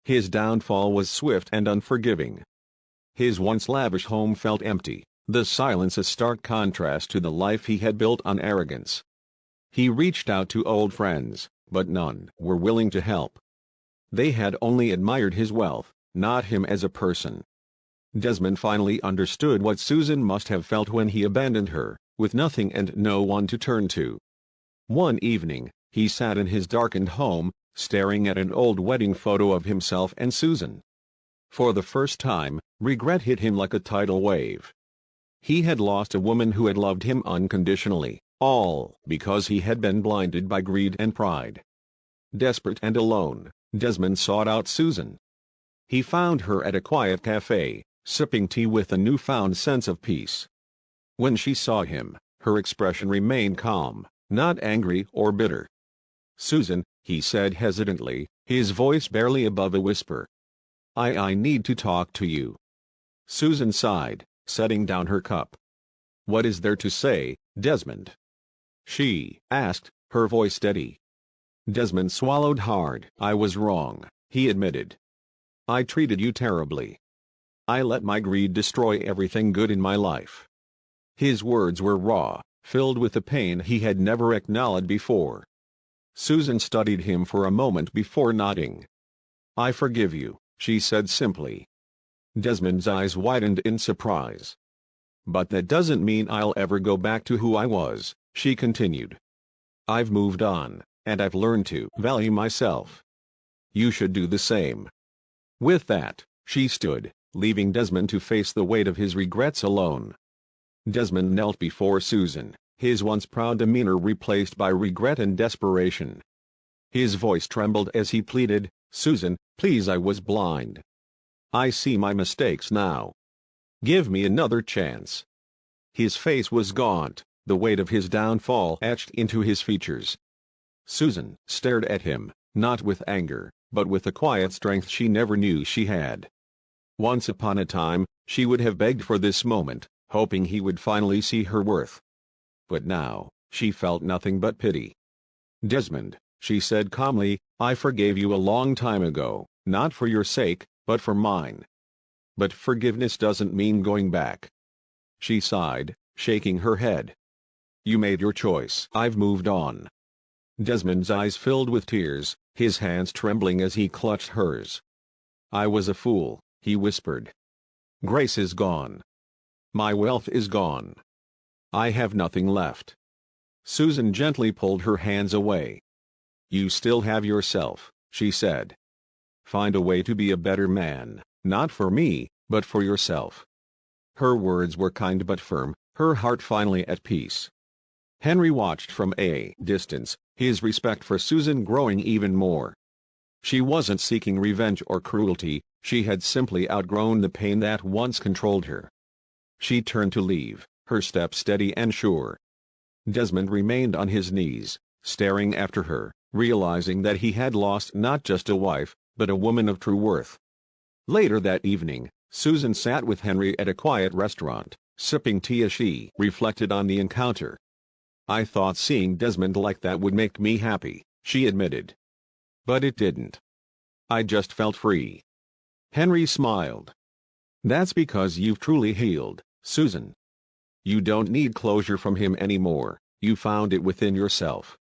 Speaker 1: His downfall was swift and unforgiving. His once lavish home felt empty, the silence a stark contrast to the life he had built on arrogance. He reached out to old friends, but none were willing to help. They had only admired his wealth, not him as a person. Desmond finally understood what Susan must have felt when he abandoned her, with nothing and no one to turn to. One evening, he sat in his darkened home, staring at an old wedding photo of himself and Susan. For the first time, regret hit him like a tidal wave. He had lost a woman who had loved him unconditionally, all because he had been blinded by greed and pride. Desperate and alone, Desmond sought out Susan. He found her at a quiet cafe, sipping tea with a newfound sense of peace. When she saw him, her expression remained calm, not angry or bitter. "Susan," he said hesitantly, his voice barely above a whisper. I need to talk to you." Susan sighed, setting down her cup. "What is there to say, Desmond?" she asked, her voice steady. Desmond swallowed hard. "I was wrong," he admitted. "I treated you terribly. I let my greed destroy everything good in my life." His words were raw, filled with a pain he had never acknowledged before. Susan studied him for a moment before nodding. "I forgive you," she said simply. Desmond's eyes widened in surprise. "But that doesn't mean I'll ever go back to who I was," she continued. "I've moved on, and I've learned to value myself. You should do the same." With that, she stood, leaving Desmond to face the weight of his regrets alone. Desmond knelt before Susan, his once proud demeanor replaced by regret and desperation. His voice trembled as he pleaded, "Susan, please, I was blind. I see my mistakes now. Give me another chance." His face was gaunt, the weight of his downfall etched into his features. Susan stared at him, not with anger, but with a quiet strength she never knew she had. Once upon a time, she would have begged for this moment, hoping he would finally see her worth. But now, she felt nothing but pity. "Desmond," she said calmly, "I forgave you a long time ago, not for your sake, but for mine. But forgiveness doesn't mean going back." She sighed, shaking her head. "You made your choice. I've moved on." Desmond's eyes filled with tears, his hands trembling as he clutched hers. "I was a fool," he whispered. "Grace is gone. My wealth is gone. I have nothing left." Susan gently pulled her hands away. "You still have yourself," she said. "Find a way to be a better man, not for me, but for yourself." Her words were kind but firm, her heart finally at peace. Henry watched from a distance, his respect for Susan growing even more. She wasn't seeking revenge or cruelty, she had simply outgrown the pain that once controlled her. She turned to leave, her step steady and sure. Desmond remained on his knees, staring after her, realizing that he had lost not just a wife, but a woman of true worth. Later that evening, Susan sat with Henry at a quiet restaurant, sipping tea as she reflected on the encounter. "I thought seeing Desmond like that would make me happy," she admitted. "But it didn't. I just felt free." Henry smiled. "That's because you've truly healed, Susan. You don't need closure from him anymore, you found it within yourself."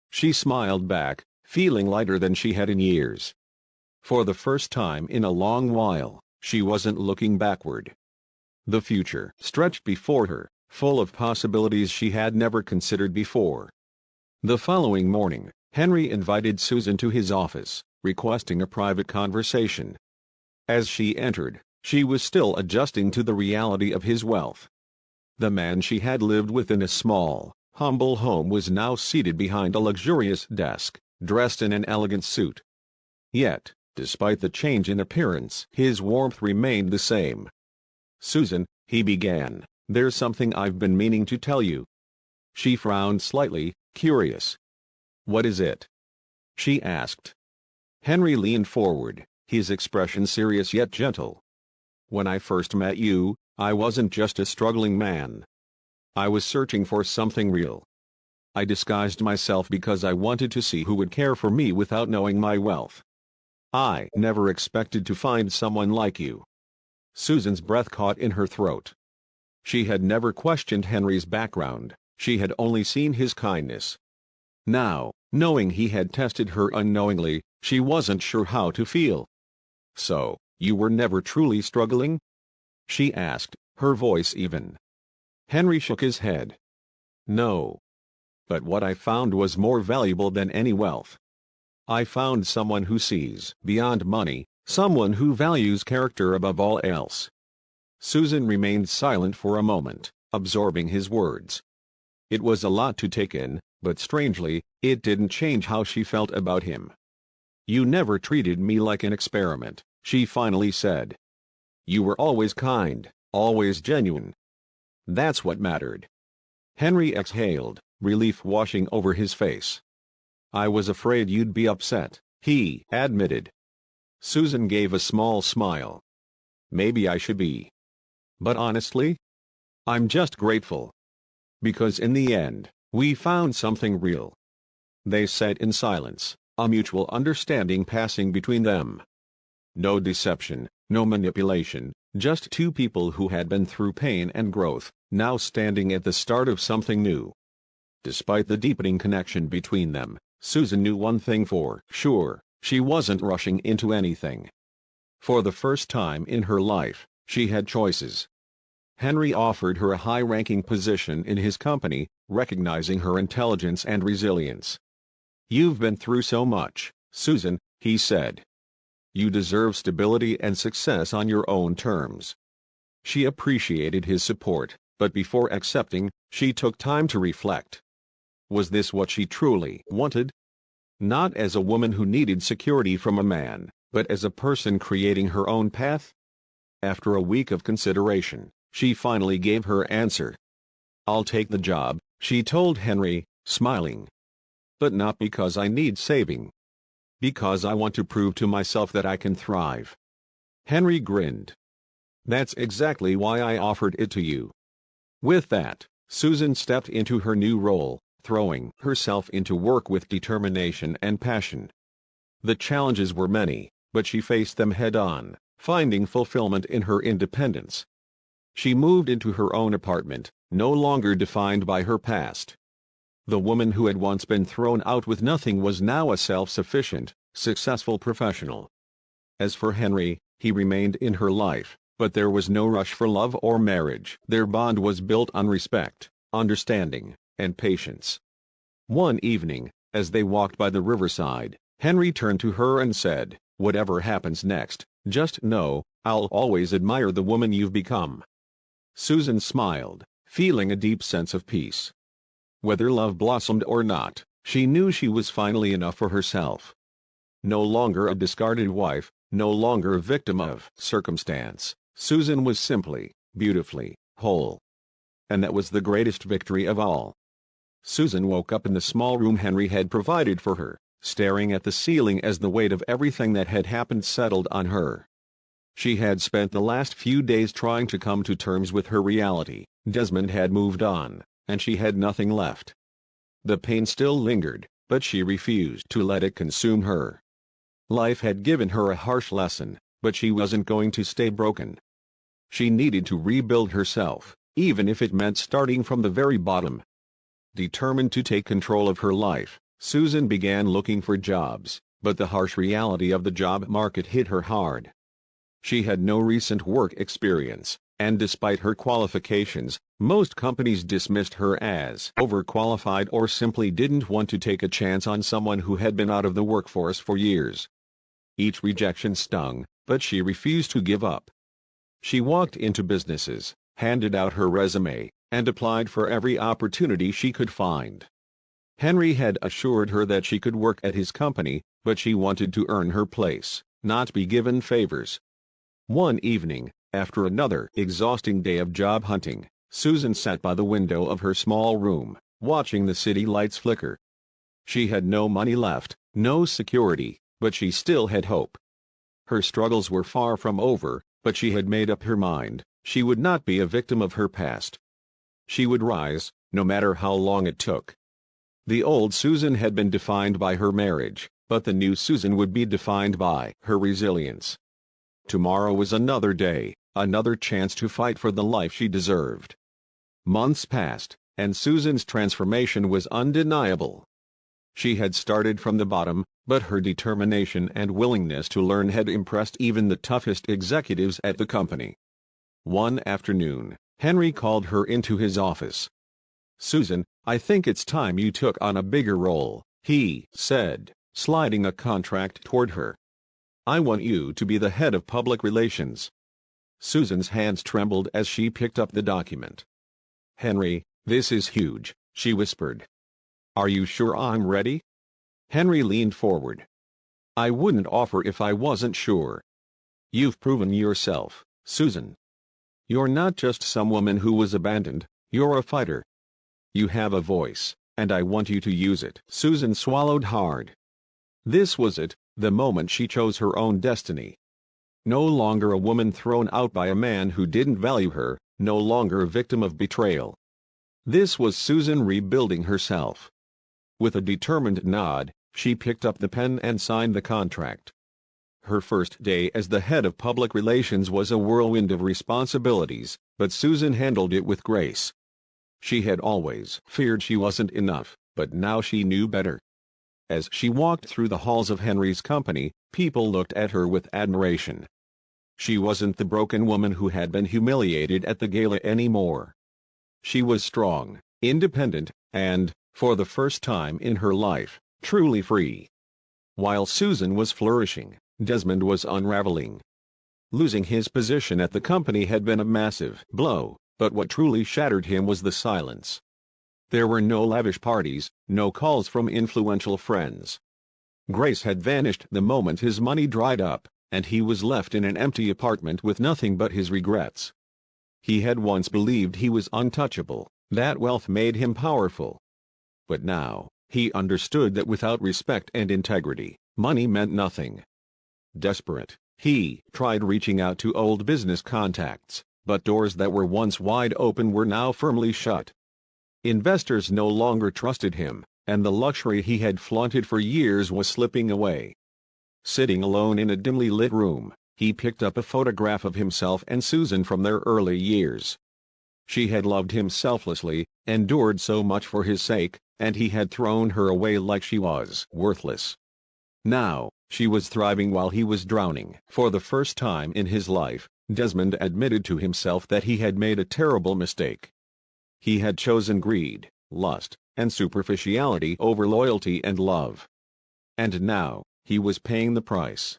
Speaker 1: She smiled back, feeling lighter than she had in years. For the first time in a long while, she wasn't looking backward. The future stretched before her, full of possibilities she had never considered before. The following morning, Henry invited Susan to his office, requesting a private conversation. As she entered, she was still adjusting to the reality of his wealth. The man she had lived with in a small, humble home was now seated behind a luxurious desk, dressed in an elegant suit. Yet, despite the change in appearance, his warmth remained the same. "Susan," he began, "there's something I've been meaning to tell you." She frowned slightly, curious. "What is it?" she asked. Henry leaned forward, his expression serious yet gentle. "When I first met you, I wasn't just a struggling man. I was searching for something real. I disguised myself because I wanted to see who would care for me without knowing my wealth. I never expected to find someone like you." Susan's breath caught in her throat. She had never questioned Henry's background, she had only seen his kindness. Now, knowing he had tested her unknowingly, she wasn't sure how to feel. "So, you were never truly struggling?" she asked, her voice even. Henry shook his head. "No. But what I found was more valuable than any wealth. I found someone who sees beyond money, someone who values character above all else. Susan remained silent for a moment, absorbing his words. It was a lot to take in, but strangely, it didn't change how she felt about him. "You never treated me like an experiment," she finally said. "You were always kind, always genuine. That's what mattered." Henry exhaled, relief washing over his face. "I was afraid you'd be upset," he admitted. Susan gave a small smile. "Maybe I should be. But honestly, I'm just grateful. Because in the end, we found something real." They sat in silence, a mutual understanding passing between them. No deception, no manipulation, just two people who had been through pain and growth, now standing at the start of something new. Despite the deepening connection between them, Susan knew one thing for sure: she wasn't rushing into anything. For the first time in her life, she had choices. Henry offered her a high-ranking position in his company, recognizing her intelligence and resilience. "You've been through so much, Susan," he said. "You deserve stability and success on your own terms." She appreciated his support, but before accepting, she took time to reflect. Was this what she truly wanted? Not as a woman who needed security from a man, but as a person creating her own path? After a week of consideration, she finally gave her answer. "I'll take the job," she told Henry, smiling. "But not because I need saving. Because I want to prove to myself that I can thrive." Henry grinned. "That's exactly why I offered it to you." With that, Susan stepped into her new role, throwing herself into work with determination and passion. The challenges were many, but she faced them head-on, finding fulfillment in her independence. She moved into her own apartment, no longer defined by her past. The woman who had once been thrown out with nothing was now a self-sufficient, successful professional. As for Henry, he remained in her life, but there was no rush for love or marriage. Their bond was built on respect, understanding, and patience. One evening, as they walked by the riverside, Henry turned to her and said, "Whatever happens next, just know, I'll always admire the woman you've become." Susan smiled, feeling a deep sense of peace. Whether love blossomed or not, she knew she was finally enough for herself. No longer a discarded wife, no longer a victim of circumstance, Susan was simply, beautifully, whole. And that was the greatest victory of all. Susan woke up in the small room Henry had provided for her, staring at the ceiling as the weight of everything that had happened settled on her. She had spent the last few days trying to come to terms with her reality. Desmond had moved on, and she had nothing left. The pain still lingered, but she refused to let it consume her. Life had given her a harsh lesson, but she wasn't going to stay broken. She needed to rebuild herself, even if it meant starting from the very bottom. Determined to take control of her life, Susan began looking for jobs, but the harsh reality of the job market hit her hard. She had no recent work experience, and despite her qualifications, most companies dismissed her as overqualified or simply didn't want to take a chance on someone who had been out of the workforce for years. Each rejection stung, but she refused to give up. She walked into businesses, handed out her resume, and applied for every opportunity she could find. Henry had assured her that she could work at his company, but she wanted to earn her place, not be given favors. One evening, after another exhausting day of job hunting, Susan sat by the window of her small room, watching the city lights flicker. She had no money left, no security, but she still had hope. Her struggles were far from over, but she had made up her mind. She would not be a victim of her past. She would rise, no matter how long it took. The old Susan had been defined by her marriage, but the new Susan would be defined by her resilience. Tomorrow was another day, another chance to fight for the life she deserved. Months passed, and Susan's transformation was undeniable. She had started from the bottom, but her determination and willingness to learn had impressed even the toughest executives at the company. One afternoon, Henry called her into his office. "Susan, I think it's time you took on a bigger role," he said, sliding a contract toward her. I want you to be the head of public relations." Susan's hands trembled as she picked up the document. "Henry, this is huge," she whispered. "Are you sure I'm ready?" Henry leaned forward. "I wouldn't offer if I wasn't sure. You've proven yourself, Susan. You're not just some woman who was abandoned, you're a fighter. You have a voice, and I want you to use it." Susan swallowed hard. This was it, the moment she chose her own destiny. No longer a woman thrown out by a man who didn't value her, no longer a victim of betrayal. This was Susan rebuilding herself. With a determined nod, she picked up the pen and signed the contract. Her first day as the head of public relations was a whirlwind of responsibilities, but Susan handled it with grace. She had always feared she wasn't enough, but now she knew better. As she walked through the halls of Henry's company, people looked at her with admiration. She wasn't the broken woman who had been humiliated at the gala anymore. She was strong, independent, and, for the first time in her life, truly free. While Susan was flourishing, Desmond was unraveling. Losing his position at the company had been a massive blow, but what truly shattered him was the silence. There were no lavish parties, no calls from influential friends. Grace had vanished the moment his money dried up, and he was left in an empty apartment with nothing but his regrets. He had once believed he was untouchable, that wealth made him powerful. But now, he understood that without respect and integrity, money meant nothing. Desperate, he tried reaching out to old business contacts, but doors that were once wide open were now firmly shut. Investors no longer trusted him, and the luxury he had flaunted for years was slipping away. Sitting alone in a dimly lit room, he picked up a photograph of himself and Susan from their early years. She had loved him selflessly, endured so much for his sake, and he had thrown her away like she was worthless. Now, she was thriving while he was drowning. For the first time in his life, Desmond admitted to himself that he had made a terrible mistake. He had chosen greed, lust, and superficiality over loyalty and love. And now, he was paying the price.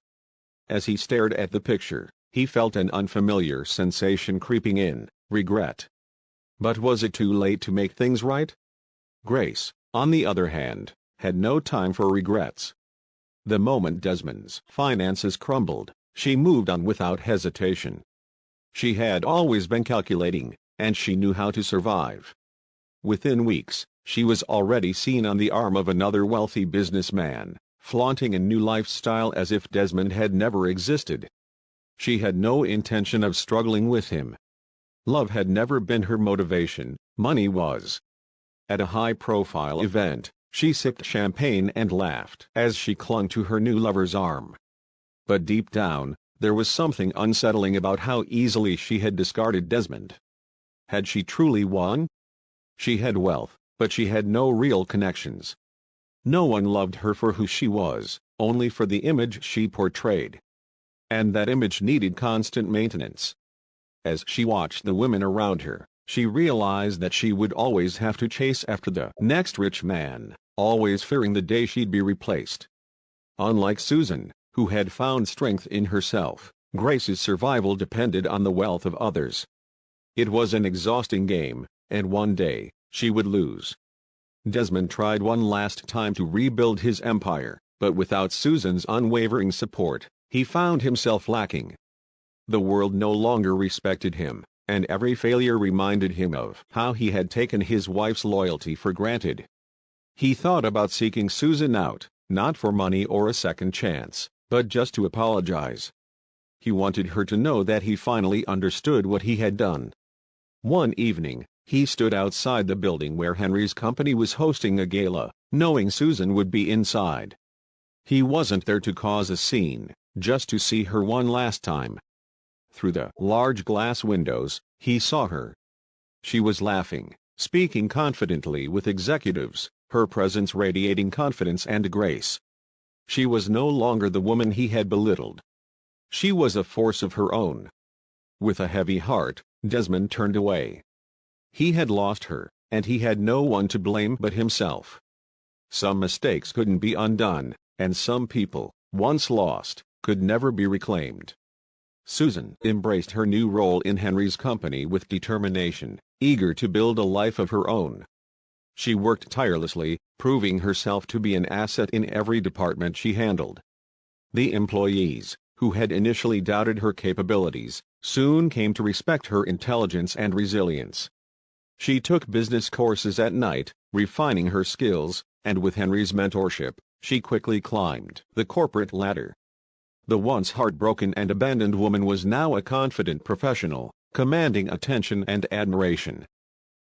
Speaker 1: As he stared at the picture, he felt an unfamiliar sensation creeping in, regret. But was it too late to make things right? Grace, on the other hand, had no time for regrets. The moment Desmond's finances crumbled, she moved on without hesitation. She had always been calculating, and she knew how to survive. Within weeks, she was already seen on the arm of another wealthy businessman, flaunting a new lifestyle as if Desmond had never existed. She had no intention of struggling with him. Love had never been her motivation, money was. At a high-profile event, she sipped champagne and laughed as she clung to her new lover's arm. But deep down, there was something unsettling about how easily she had discarded Desmond. Had she truly won? She had wealth, but she had no real connections. No one loved her for who she was, only for the image she portrayed. And that image needed constant maintenance. As she watched the women around her, she realized that she would always have to chase after the next rich man, always fearing the day she'd be replaced. Unlike Susan, who had found strength in herself, Grace's survival depended on the wealth of others. It was an exhausting game, and one day, she would lose. Desmond tried one last time to rebuild his empire, but without Susan's unwavering support, he found himself lacking. The world no longer respected him, and every failure reminded him of how he had taken his wife's loyalty for granted. He thought about seeking Susan out, not for money or a second chance, but just to apologize. He wanted her to know that he finally understood what he had done. One evening, he stood outside the building where Henry's company was hosting a gala, knowing Susan would be inside. He wasn't there to cause a scene, just to see her one last time. Through the large glass windows, he saw her. She was laughing, speaking confidently with executives, her presence radiating confidence and grace. She was no longer the woman he had belittled. She was a force of her own. With a heavy heart, Desmond turned away. He had lost her, and he had no one to blame but himself. Some mistakes couldn't be undone, and some people, once lost, could never be reclaimed. Susan embraced her new role in Henry's company with determination, eager to build a life of her own. She worked tirelessly, proving herself to be an asset in every department she handled. The employees, who had initially doubted her capabilities, soon came to respect her intelligence and resilience. She took business courses at night, refining her skills, and with Henry's mentorship, she quickly climbed the corporate ladder. The once heartbroken and abandoned woman was now a confident professional, commanding attention and admiration.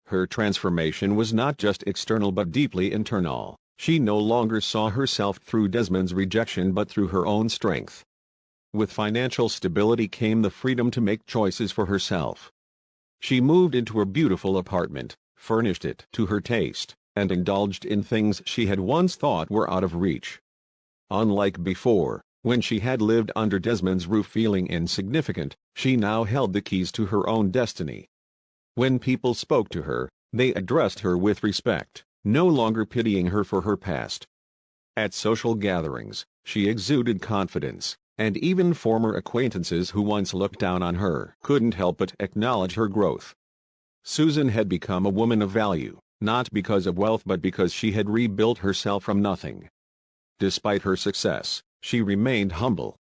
Speaker 1: Her transformation was not just external but deeply internal. She no longer saw herself through Desmond's rejection but through her own strength. With financial stability came the freedom to make choices for herself. She moved into her beautiful apartment, furnished it to her taste, and indulged in things she had once thought were out of reach. Unlike before, when she had lived under Desmond's roof feeling insignificant, she now held the keys to her own destiny. When people spoke to her, they addressed her with respect, no longer pitying her for her past. At social gatherings, she exuded confidence, and even former acquaintances who once looked down on her couldn't help but acknowledge her growth. Susan had become a woman of value, not because of wealth but because she had rebuilt herself from nothing. Despite her success, she remained humble.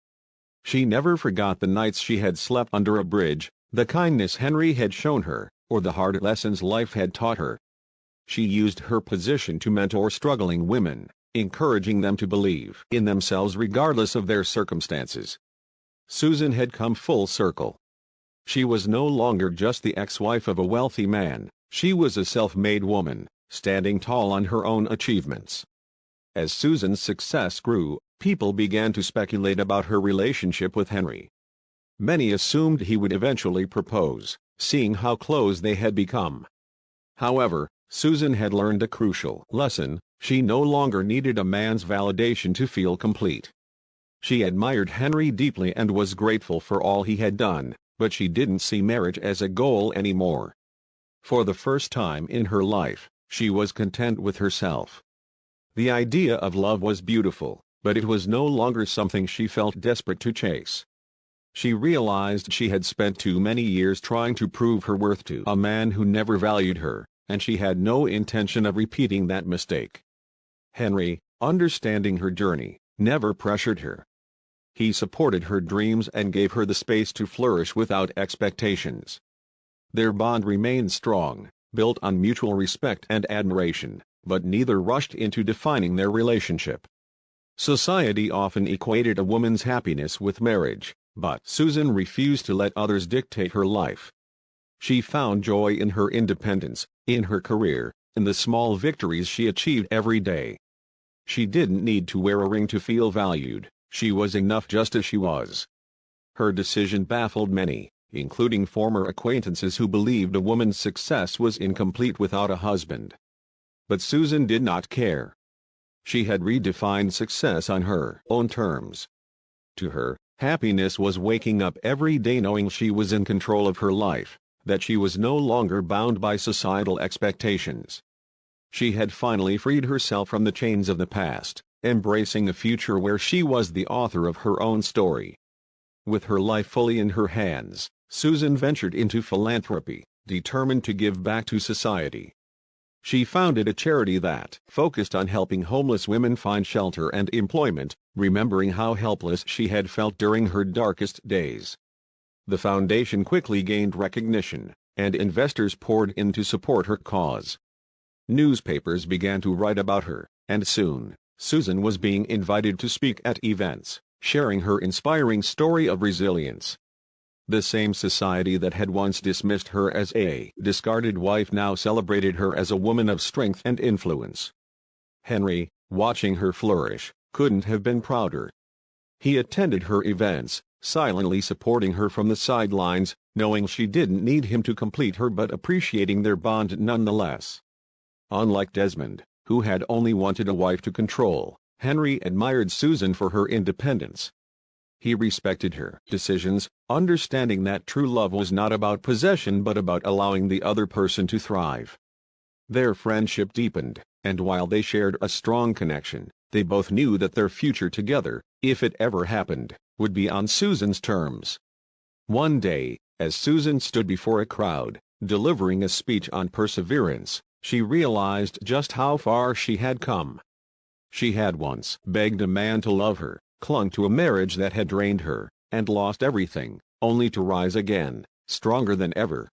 Speaker 1: She never forgot the nights she had slept under a bridge, the kindness Henry had shown her, or the hard lessons life had taught her. She used her position to mentor struggling women, encouraging them to believe in themselves regardless of their circumstances. Susan had come full circle. She was no longer just the ex-wife of a wealthy man, she was a self-made woman, standing tall on her own achievements. As Susan's success grew, people began to speculate about her relationship with Henry. Many assumed he would eventually propose, seeing how close they had become. However, Susan had learned a crucial lesson: she no longer needed a man's validation to feel complete. She admired Henry deeply and was grateful for all he had done, but she didn't see marriage as a goal anymore. For the first time in her life, she was content with herself. The idea of love was beautiful, but it was no longer something she felt desperate to chase. She realized she had spent too many years trying to prove her worth to a man who never valued her, and she had no intention of repeating that mistake. Henry, understanding her journey, never pressured her. He supported her dreams and gave her the space to flourish without expectations. Their bond remained strong, built on mutual respect and admiration, but neither rushed into defining their relationship. Society often equated a woman's happiness with marriage, but Susan refused to let others dictate her life. She found joy in her independence, in her career, in the small victories she achieved every day. She didn't need to wear a ring to feel valued, she was enough just as she was. Her decision baffled many, including former acquaintances who believed a woman's success was incomplete without a husband. But Susan did not care. She had redefined success on her own terms. To her, happiness was waking up every day knowing she was in control of her life, that she was no longer bound by societal expectations. She had finally freed herself from the chains of the past, embracing a future where she was the author of her own story. With her life fully in her hands, Susan ventured into philanthropy, determined to give back to society. She founded a charity that focused on helping homeless women find shelter and employment, remembering how helpless she had felt during her darkest days. The foundation quickly gained recognition, and investors poured in to support her cause. Newspapers began to write about her, and soon, Susan was being invited to speak at events, sharing her inspiring story of resilience. The same society that had once dismissed her as a discarded wife now celebrated her as a woman of strength and influence. Henry, watching her flourish, couldn't have been prouder. He attended her events, silently supporting her from the sidelines, knowing she didn't need him to complete her but appreciating their bond nonetheless. Unlike Desmond, who had only wanted a wife to control, Henry admired Susan for her independence. He respected her decisions, understanding that true love was not about possession but about allowing the other person to thrive. Their friendship deepened, and while they shared a strong connection, they both knew that their future together, if it ever happened, would be on Susan's terms. One day, as Susan stood before a crowd, delivering a speech on perseverance, she realized just how far she had come. She had once begged a man to love her, clung to a marriage that had drained her, and lost everything, only to rise again, stronger than ever.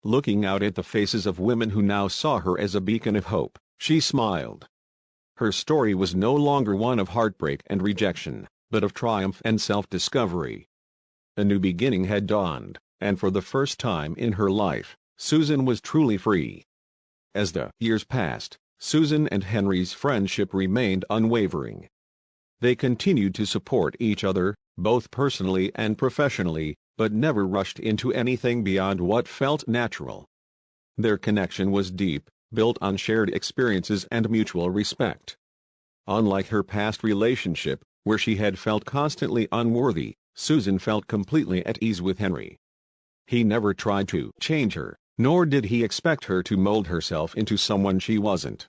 Speaker 1: Looking out at the faces of women who now saw her as a beacon of hope, she smiled. Her story was no longer one of heartbreak and rejection, but of triumph and self-discovery. A new beginning had dawned, and for the first time in her life, Susan was truly free. As the years passed, Susan and Henry's friendship remained unwavering. They continued to support each other, both personally and professionally, but never rushed into anything beyond what felt natural. Their connection was deep, built on shared experiences and mutual respect. Unlike her past relationship, where she had felt constantly unworthy, Susan felt completely at ease with Henry. He never tried to change her, nor did he expect her to mold herself into someone she wasn't.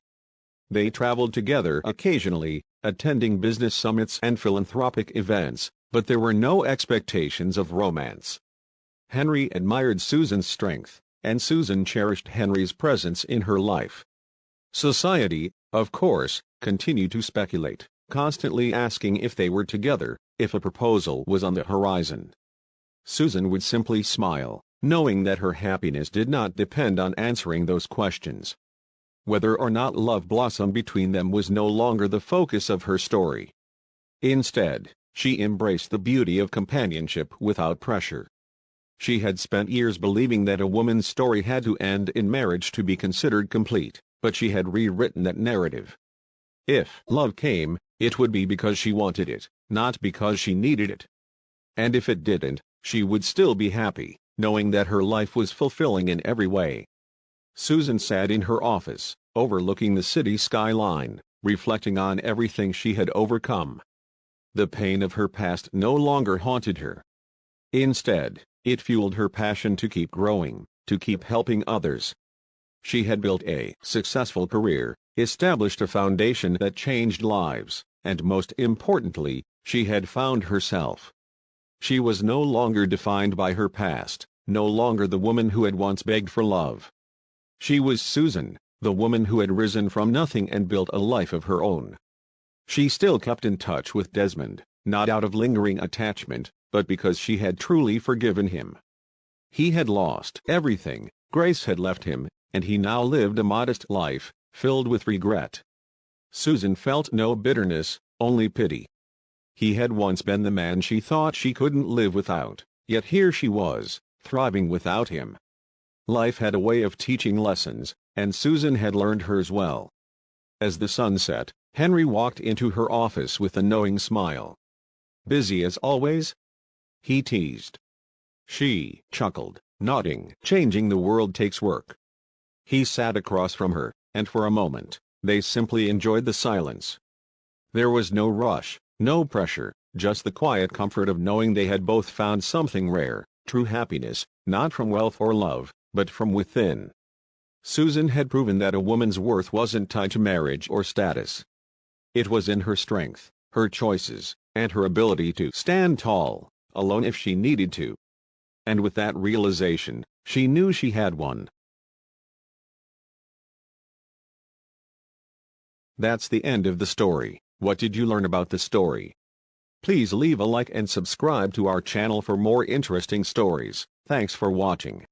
Speaker 1: They traveled together occasionally, attending business summits and philanthropic events, but there were no expectations of romance. Henry admired Susan's strength, and Susan cherished Henry's presence in her life. Society, of course, continued to speculate, constantly asking if they were together, if a proposal was on the horizon. Susan would simply smile, knowing that her happiness did not depend on answering those questions. Whether or not love blossomed between them was no longer the focus of her story. Instead, she embraced the beauty of companionship without pressure. She had spent years believing that a woman's story had to end in marriage to be considered complete, but she had rewritten that narrative. If love came, it would be because she wanted it, not because she needed it. And if it didn't, she would still be happy, knowing that her life was fulfilling in every way. Susan sat in her office, overlooking the city skyline, reflecting on everything she had overcome. The pain of her past no longer haunted her. Instead, it fueled her passion to keep growing, to keep helping others. She had built a successful career, established a foundation that changed lives, and most importantly, she had found herself. She was no longer defined by her past, no longer the woman who had once begged for love. She was Susan, the woman who had risen from nothing and built a life of her own. She still kept in touch with Desmond, not out of lingering attachment, but because she had truly forgiven him. He had lost everything, Grace had left him, and he now lived a modest life, filled with regret. Susan felt no bitterness, only pity. He had once been the man she thought she couldn't live without, yet here she was, thriving without him. Life had a way of teaching lessons, and Susan had learned hers well. As the sun set, Henry walked into her office with a knowing smile. "Busy as always?" he teased. She chuckled, nodding. "Changing the world takes work." He sat across from her, and for a moment, they simply enjoyed the silence. There was no rush, no pressure, just the quiet comfort of knowing they had both found something rare, true happiness, not from wealth or love, but from within. Susan had proven that a woman's worth wasn't tied to marriage or status. It was in her strength, her choices, and her ability to stand tall, alone if she needed to. And with that realization, she knew she had won. That's the end of the story. What did you learn about the story? Please leave a like and subscribe to our channel for more interesting stories. Thanks for watching.